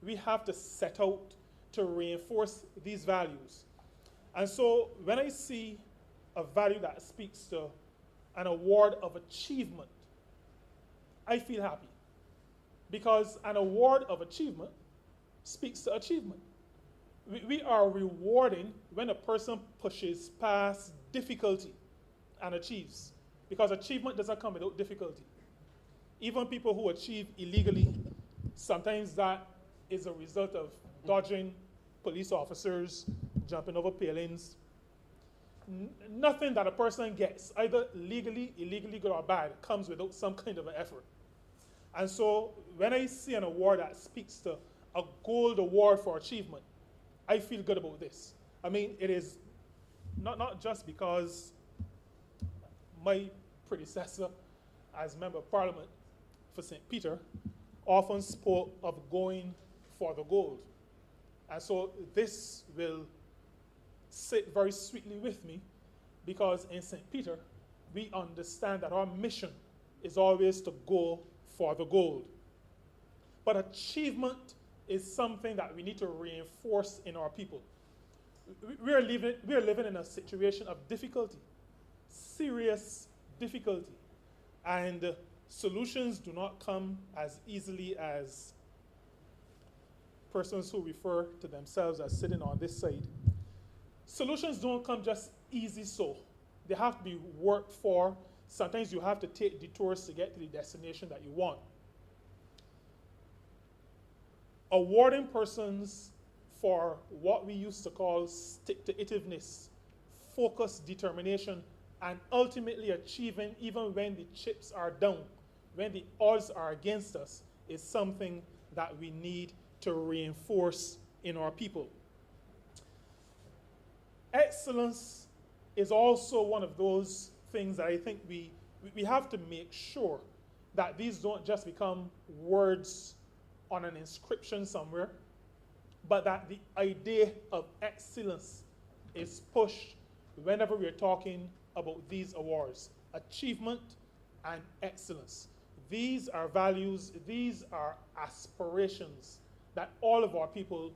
We have to set out to reinforce these values. And so when I see a value that speaks to an award of achievement, I feel happy. Because an award of achievement speaks to achievement. We are rewarding when a person pushes past difficulty and achieves. Because achievement doesn't come without difficulty. Even people who achieve illegally, sometimes that is a result of dodging police officers, jumping over palings. Nothing that a person gets, either legally, illegally, good or bad, comes without some kind of an effort. And so when I see an award that speaks to a gold award for achievement, I feel good about this. I mean, it is not just because my predecessor as Member of Parliament for St. Peter often spoke of going for the gold. And so this will sit very sweetly with me because in St. Peter, we understand that our mission is always to go for the gold. But achievement is something that we need to reinforce in our people. We are living in a situation of difficulty, serious difficulty. And solutions do not come as easily as persons who refer to themselves as sitting on this side. solutions don't come just easy so. They have to be worked for. Sometimes you have to take detours to get to the destination that you want. Awarding persons for what we used to call stick-to-itiveness, focus, determination, and ultimately achieving even when the chips are down, when the odds are against us, is something that we need to reinforce in our people. Excellence is also one of those things that I think we have to make sure that these don't just become words on an inscription somewhere, but that the idea of excellence is pushed whenever we're talking about these awards. Achievement and excellence. These are values, these are aspirations that all of our people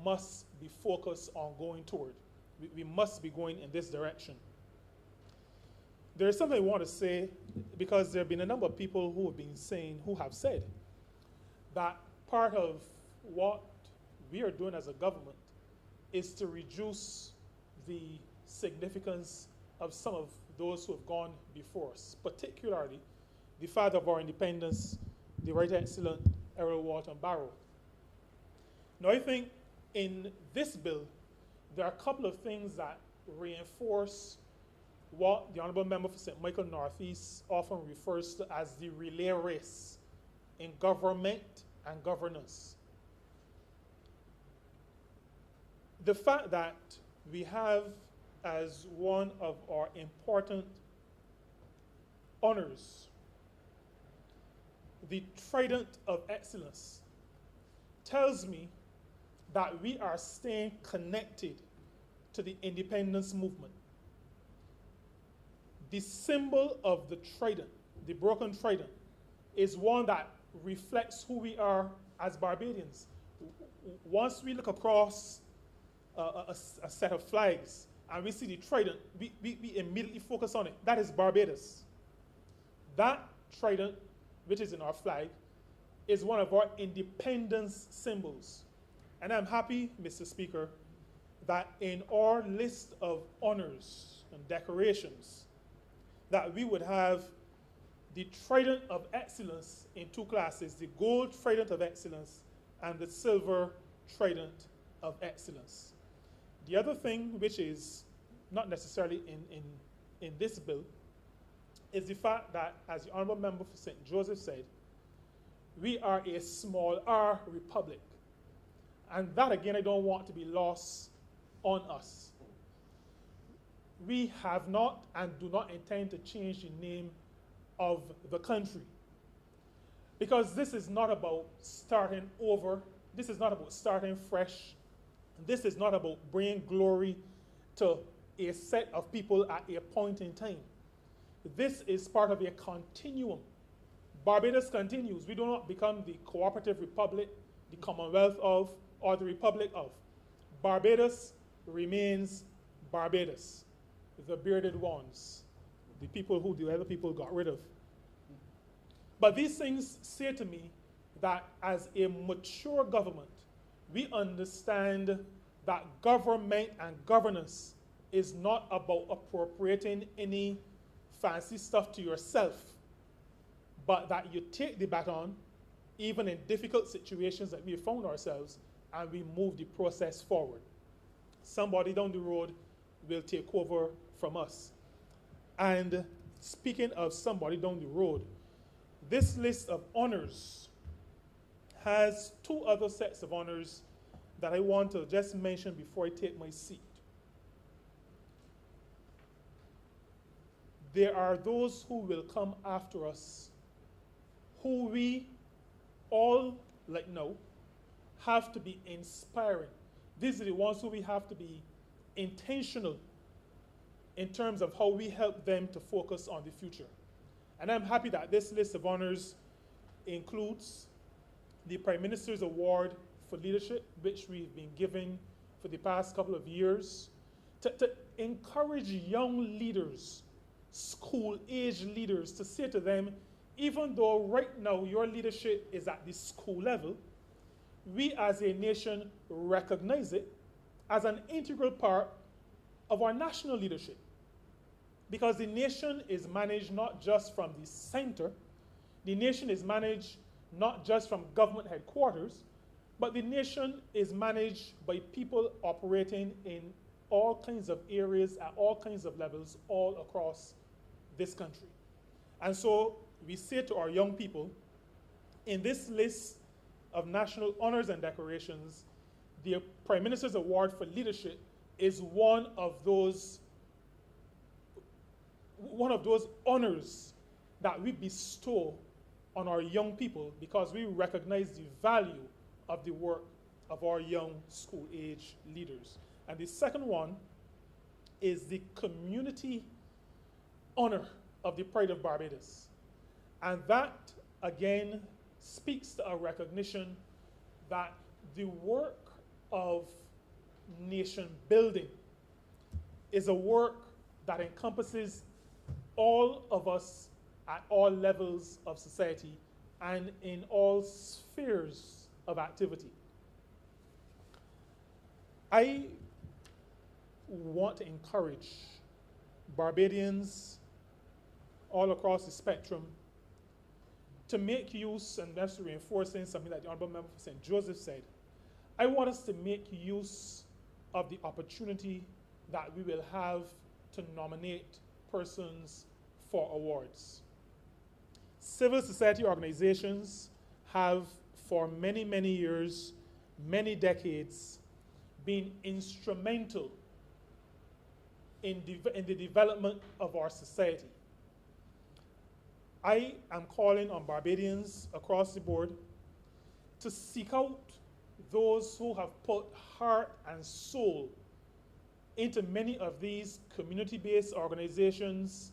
must be focused on going toward. We must be going in this direction. There is something I want to say, because there have been a number of people who have said that part of what we are doing as a government is to reduce the significance of some of those who have gone before us, particularly the father of our independence, the Right Excellent Errol Walton Barrow. Now, I think in this bill, there are a couple of things that reinforce what the Honourable Member for St. Michael Northeast often refers to as the relay race in government and governance. The fact that we have as one of our important honors the Trident of Excellence tells me that we are staying connected to the independence movement. The symbol of the trident, the broken trident, is one that reflects who we are as Barbadians. Once we look across a set of flags and we see the trident, we immediately focus on it. That is Barbados. That trident, which is in our flag, is one of our independence symbols. And I'm happy, Mr. Speaker, that in our list of honors and decorations, that we would have the Trident of Excellence in two classes, the Gold Trident of Excellence and the Silver Trident of Excellence. The other thing, which is not necessarily in this bill, is the fact that, as the Honourable Member for St. Joseph said, we are a small r republic. And that, again, I don't want to be lost on us. We have not and do not intend to change the name of the country. Because this is not about starting over. This is not about starting fresh. This is not about bringing glory to a set of people at a point in time. This is part of a continuum. Barbados continues. We do not become the cooperative republic, the Commonwealth of, or the Republic of. Barbados remains Barbados. The bearded ones, the people who the other people got rid of. But these things say to me that as a mature government, we understand that government and governance is not about appropriating any fancy stuff to yourself, but that you take the baton, even in difficult situations that we have found ourselves, and we move the process forward. Somebody down the road will take over from us. And speaking of somebody down the road, this list of honors has two other sets of honors that I want to just mention before I take my seat. There are those who will come after us, who we all, like now, have to be inspiring. These are the ones who we have to be intentional in terms of how we help them to focus on the future. And I'm happy that this list of honors includes the Prime Minister's Award for Leadership, which we've been giving for the past couple of years, to encourage young leaders, school-age leaders, to say to them, even though right now your leadership is at the school level, we as a nation recognize it as an integral part of our national leadership. Because the nation is managed not just from the center, the nation is managed not just from government headquarters, but the nation is managed by people operating in all kinds of areas at all kinds of levels all across this country. And so we say to our young people, in this list of national honors and decorations, the Prime Minister's Award for Leadership is one of those honors that we bestow on our young people because we recognize the value of the work of our young school-age leaders. And the second one is the Community Honor of the Pride of Barbados. And that, again, speaks to a recognition that the work of nation building is a work that encompasses all of us at all levels of society and in all spheres of activity. I want to encourage Barbadians all across the spectrum to make use, and that's reinforcing something that the Honourable Member for St. Joseph said. I want us to make use of the opportunity that we will have to nominate persons for awards. Civil society organizations have, for many, many years, many decades, been instrumental in the development of our society. I am calling on Barbadians across the board to seek out those who have put heart and soul into many of these community-based organizations,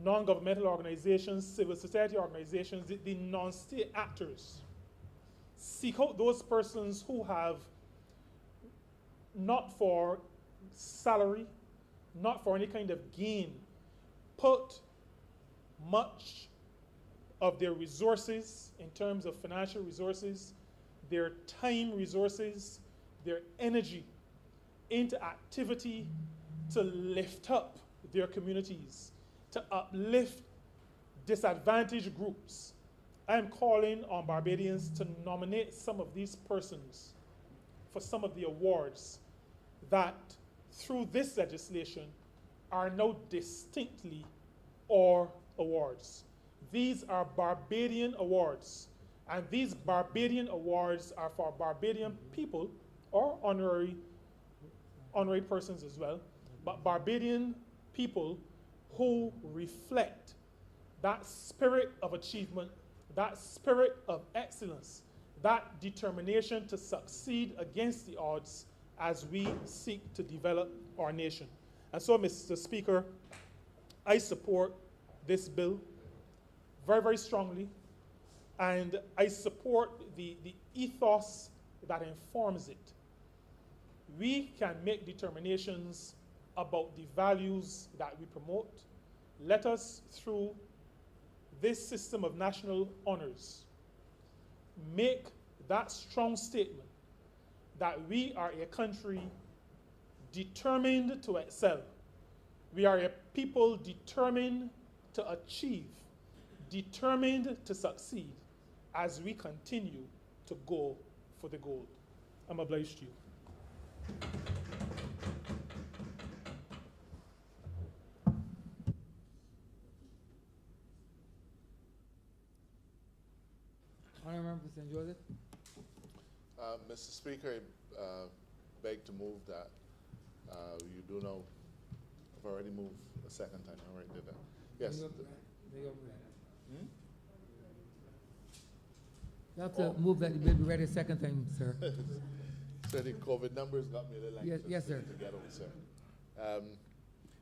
non-governmental organizations, civil society organizations, the non-state actors. Seek out those persons who have, not for salary, not for any kind of gain, put much of their resources in terms of financial resources, their time resources, their energy into activity to lift up their communities, to uplift disadvantaged groups. I am calling on Barbadians to nominate some of these persons for some of the awards that, through this legislation, are now distinctly our awards. These are Barbadian awards, and these Barbadian awards are for Barbadian people, or honorary persons as well, but Barbadian people who reflect that spirit of achievement, that spirit of excellence, that determination to succeed against the odds as we seek to develop our nation. And so, Mr. Speaker, I support this bill very, very strongly, and I support the ethos that informs it. We can make determinations about the values that we promote. Let us, through this system of national honors, make that strong statement that we are a country determined to excel. We are a people determined to achieve, determined to succeed as we continue to go for the gold. I'm obliged to you. Honourable Member for St. Joseph. Mr. Speaker, I beg to move that you do know, I've already moved a second time, I already did that. Yes. You have to move that the bill be ready a second time, sir. So the COVID numbers got me a little anxious. Yes, sir. To get over, sir.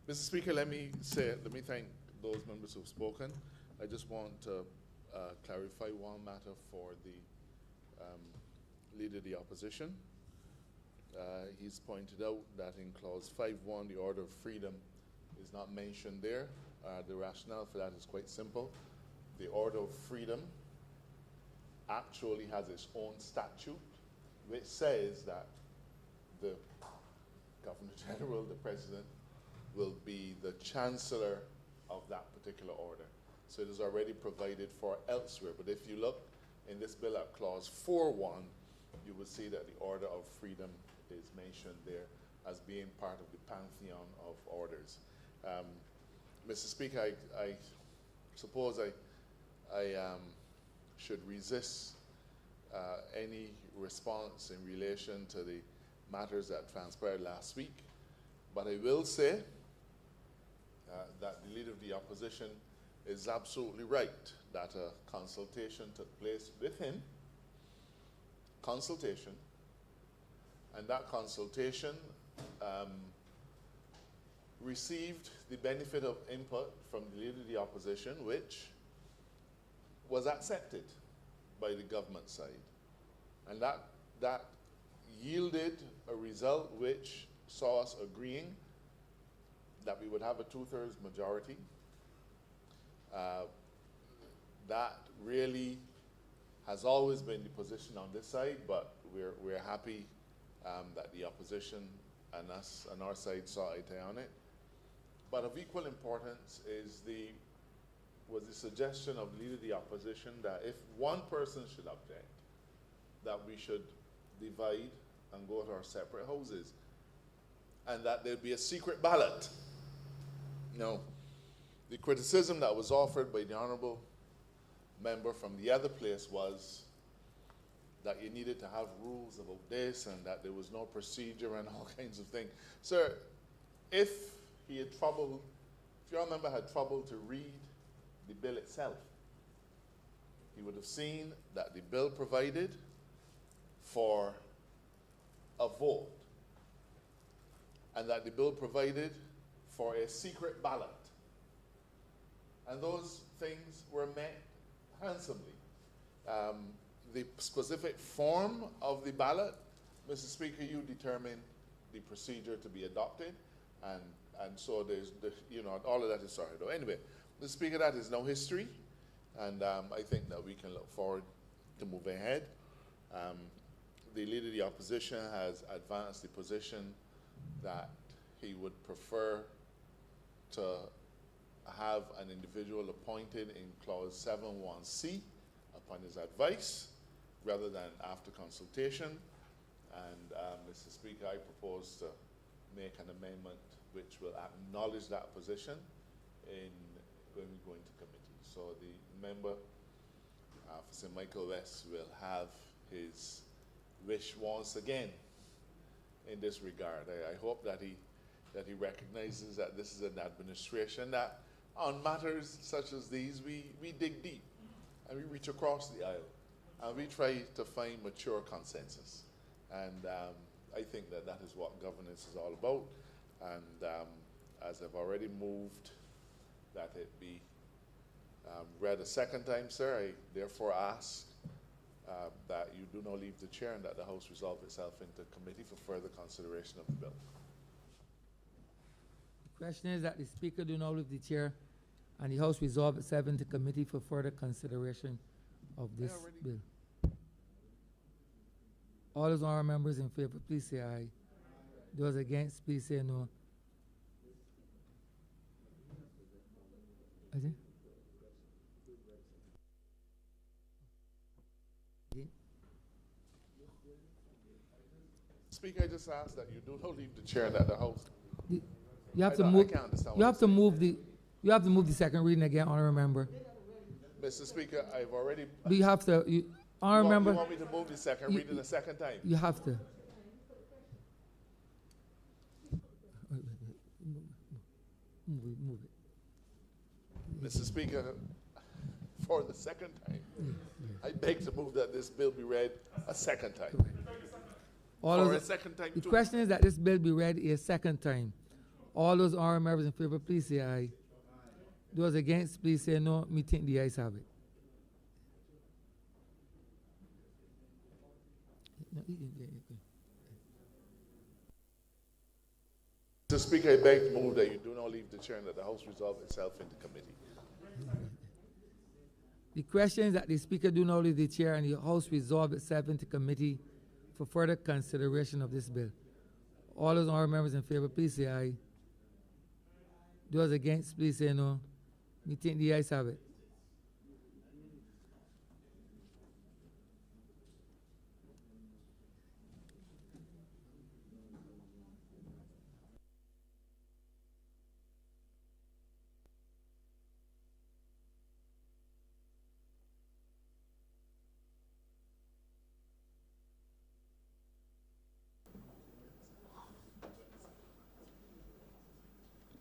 Mr. Speaker, let me thank those members who've spoken. I just want to clarify one matter for the Leader of the Opposition. He's pointed out that in Clause 5.1, the Order of Freedom is not mentioned there. The rationale for that is quite simple. The Order of Freedom actually has its own statute, which says that the Governor General, the President, will be the Chancellor of that particular order. So it is already provided for elsewhere. But if you look in this bill at clause 4.1, you will see that the Order of Freedom is mentioned there as being part of the pantheon of orders. Mr. Speaker, I suppose I should resist any response in relation to the matters that transpired last week, but I will say that the Leader of the Opposition is absolutely right that a consultation took place with him, and that consultation received the benefit of input from the Leader of the Opposition, which was accepted by the government side. And that yielded a result which saw us agreeing that we would have a 2/3 majority. That really has always been the position on this side, but we're happy that the opposition and us and our side saw eye to eye on it. But of equal importance was the suggestion of Leader of the Opposition that if one person should object, that we should divide and go to our separate houses, and that there'd be a secret ballot. Now, the criticism that was offered by the Honourable member from the other place was that you needed to have rules about this and that there was no procedure and all kinds of things. Sir, if your member had trouble to read the bill itself, he would have seen that the bill provided for a vote and that the bill provided for a secret ballot. And those things were met handsomely. The specific form of the ballot, Mr. Speaker, you determine the procedure to be adopted, and so there's all of that is sorted out. Anyway, Mr. Speaker, that is now history, and I think that we can look forward to moving ahead. The Leader of the Opposition has advanced the position that he would prefer to have an individual appointed in clause 7.1c upon his advice rather than after consultation. And Mr. Speaker, I propose to make an amendment which will acknowledge that position when we go into committee. So the member for St. Michael West will have his wish once again in this regard. I hope that he recognizes that this is an administration that on matters such as these, we dig deep and we reach across the aisle and we try to find mature consensus. And I think that is what governance is all about. And as I've already moved that it be read a second time, sir, I therefore ask that you do not leave the chair and that the House resolve itself into committee for further consideration of the bill. The question is that the Speaker do not leave the chair and the House resolve itself into committee for further consideration of this bill. All those honourable members in favor, please say aye. Those against, please say no. Again? Speaker, I just ask that you do not leave the chair and that the House. You have to move. I can't understand You have to move the. You have to move the second reading again, honourable member. Mr. Speaker, I've already. Do you have to? Honourable member. You want me to move the second reading a second time? You have to. Move it. Mr. Speaker, for the second time, I beg to move that this bill be read a second time. A second time. The question is that this bill be read a second time. All those honourable members in favor, please say aye. Those against, please say no. Me think the ayes have it. Mr. Speaker, I beg to move that you do not leave the chair and that the House resolve itself into committee. The question is that the Speaker do not leave the chair and the House resolve itself into committee for further consideration of this bill. All those honorable members in favor, please say aye. Those against, please say no. Me think the ayes have it.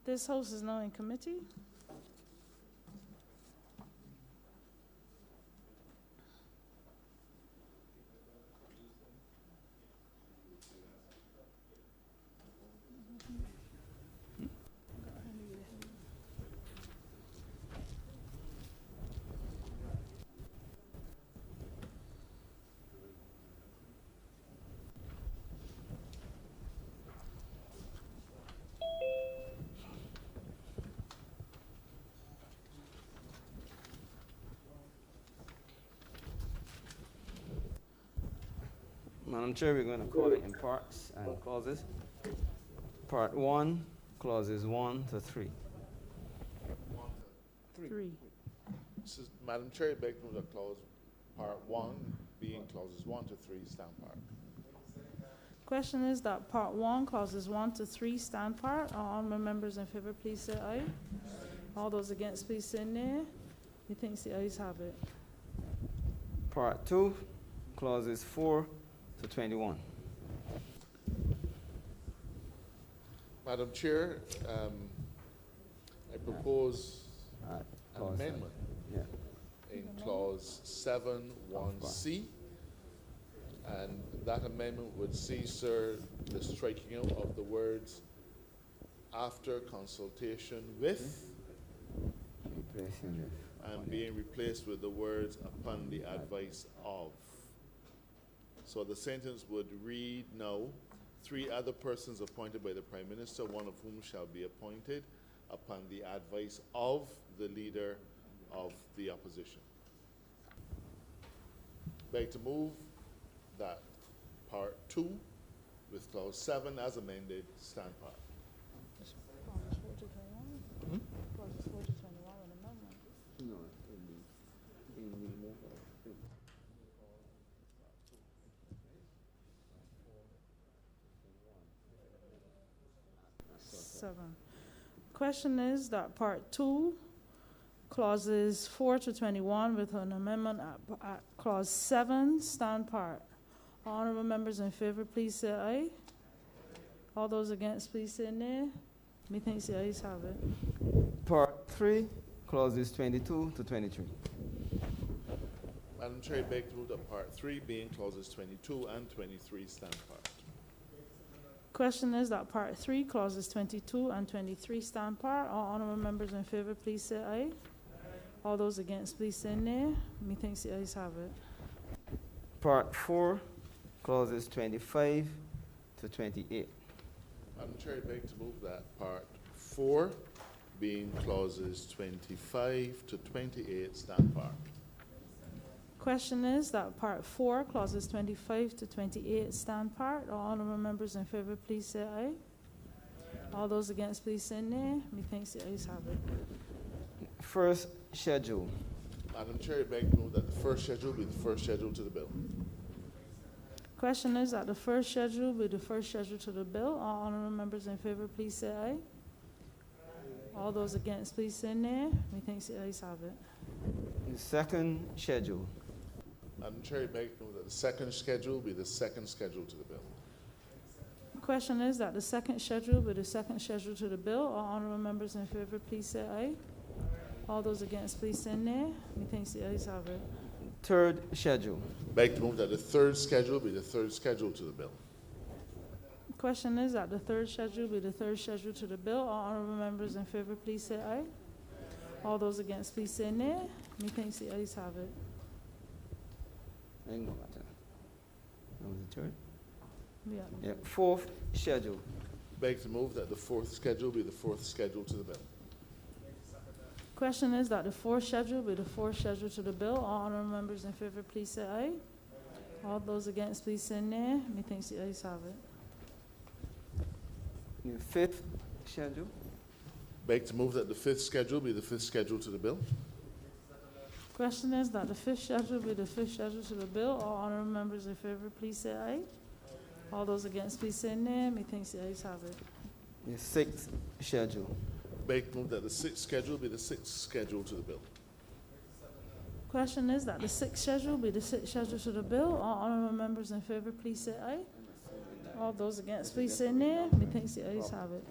This house is now in committee. Madam Chair, we're going to call it in parts and clauses. Part 1, clauses 1 to 3. Three. Madam Chair, I beg to move that clause part 1 being clauses 1 to 3 stand part. Question is that part 1, clauses 1 to 3 stand part. All honorable members in favor, please say aye. All those against, please say nay. Methinks the ayes have it. Part 2, clauses 4 to 21. Madam Chair, I propose an amendment in clause 7(1)(c), and that amendment would see, sir, the striking out of the words after consultation with and being replaced with the words upon the advice of. So the sentence would read now, 3 other persons appointed by the Prime Minister, one of whom shall be appointed upon the advice of the Leader of the Opposition. Beg to move that part 2 with clause 7 as amended stand part. Clauses 4 to 21? Clauses 4 to 21 with amendment. No, Seven. Question is that part 2, clauses 4 to 21 with an amendment at clause 7 stand part. Honorable members in favor, please say aye. All those against, please say nay. Methinks the ayes have it. Part 3, clauses 22 to 23. Madam Chair, I beg to move that part 3 being clauses 22 and 23 stand part. Question is that part 3, clauses 22 and 23 stand part. All honorable members in favor, please say aye. All those against, please say nay. Methinks the ayes have it. Part 4, clauses 25 to 28. Madam Chair, I beg to move that part 4 being clauses 25 to 28 stand part. Question is that part 4, clauses 25 to 28 stand part. All honorable members in favor, please say aye. All those against, please say nay. Methinks the ayes have it. First schedule. Madam Chair, I beg to move that the first schedule be the first schedule to the bill. Question is that the first schedule be the first schedule to the bill. All honorable members in favor, please say aye. All those against, please say nay. Methinks the ayes have it. The second schedule. Madam Chair, I beg to move that the second schedule be the second schedule to the bill. Question is that the second schedule be the second schedule to the bill. All honorable members in favor, please say aye. All those against, please say nay. Methinks the ayes have it. Third schedule. Beg to move that the third schedule be the third schedule to the bill. Question is that the third schedule be the third schedule to the bill. All honorable members in favor, please say aye. All those against, please say nay. Methinks the ayes have it. I didn't go back to that. That was the third. Yeah. Yeah. Fourth schedule. Beg to move that the fourth schedule be the fourth schedule to the bill. Question is that the fourth schedule be the fourth schedule to the bill. All honorable members in favor, please say aye. All those against, please say nay. Methinks the ayes have it. The fifth schedule. Beg to move that the fifth schedule be the fifth schedule to the bill. Question is that the fifth schedule be the fifth schedule to the bill. All honorable members in favor, please say aye. All those against, please say nay. Methinks the ayes have it. The sixth schedule. Beg to move that the sixth schedule be the sixth schedule to the bill. Question is that the sixth schedule be the sixth schedule to the bill. All honorable members in favor, please say aye. All those against, please say nay. Methinks the ayes have it.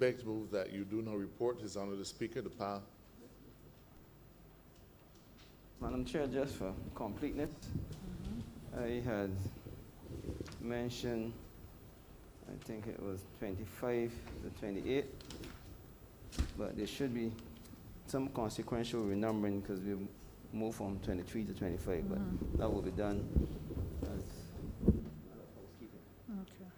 Beg to move that you do not report His Honor the Speaker the pass. Madam Chair, just for completeness, I had mentioned, I think it was 25 to 28, but there should be some consequential renumbering because we moved from 23 to 25, but that will be done as housekeeping. Okay.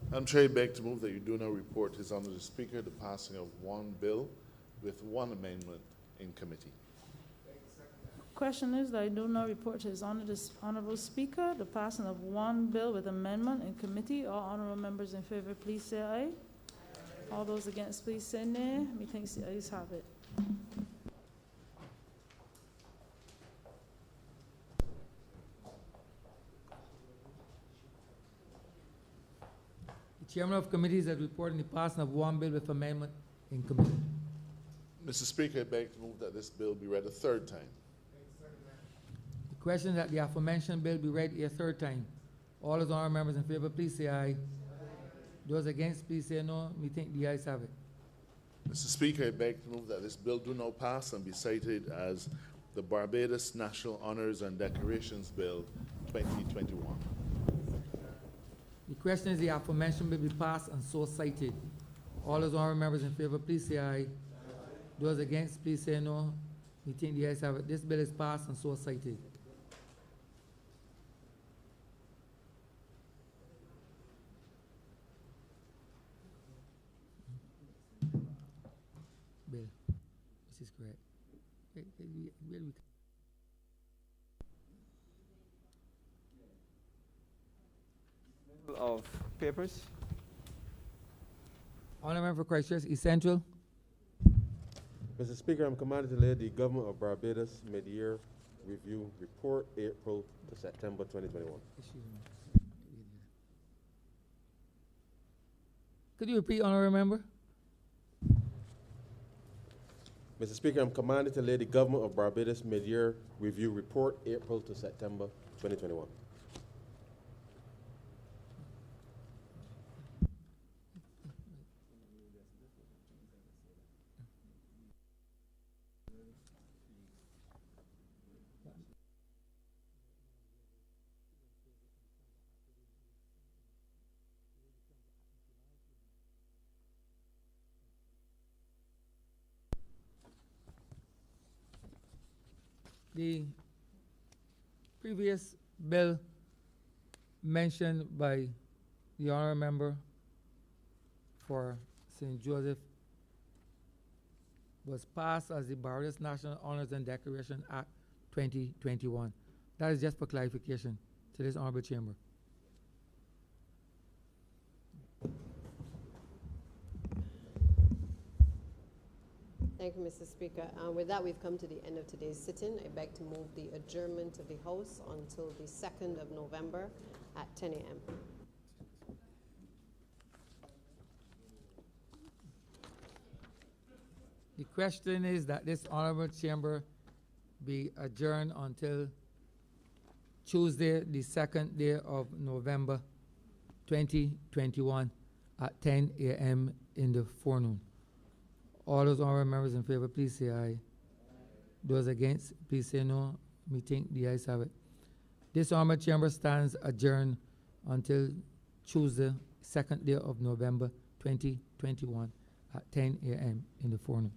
Madam Chair, I beg to move that you do not report His Honor the Speaker the passing of one bill with one amendment in committee. Question is that I do not report to His Honor the Honourable Speaker the passing of one bill with amendment in committee. All honourable members in favor, please say aye. All those against, please say nay. Methinks the ayes have it. The chairman of committees has reported the passing of one bill with amendment in committee. Mr. Speaker, I beg to move that this bill be read a third time. The question that the aforementioned bill be read a third time. All those honourable members in favor, please say aye. Those against, please say no. Methinks the ayes have it. Mr. Speaker, I beg to move that this bill do not pass and be cited as the Barbados National Honours and Decorations Bill 2021. The question is the aforementioned bill be passed and so cited. All those honourable members in favor, please say aye. Those against, please say no. Methinks the ayes have it. This bill is passed and so cited. Bill, this is correct. Where we Of papers. Honourable member for Christchurch, Essential. Mr. Speaker, I'm commanded to lay the Government of Barbados Mid-Year Review Report, April to September 2021. Could you repeat, honourable member? Mr. Speaker, I'm commanded to lay the Government of Barbados Mid-Year Review Report, April to September 2021. The previous bill mentioned by the honourable member for St. Joseph was passed as the Barbados National Honours and Decoration Act 2021. That is just for clarification to this honourable chamber. Thank you, Mr. Speaker. With that, we've come to the end of today's sitting. I beg to move the adjournment of the House until the 2nd of November at 10 a.m. The question is that this honourable chamber be adjourned until Tuesday, the 2nd day of November 2021 at 10 a.m. in the forenoon. All those honourable members in favor, please say aye. Those against, please say no. Meeting, the ayes have it. This honourable chamber stands adjourned until Tuesday, 2nd day of November 2021 at 10 a.m. in the forenoon.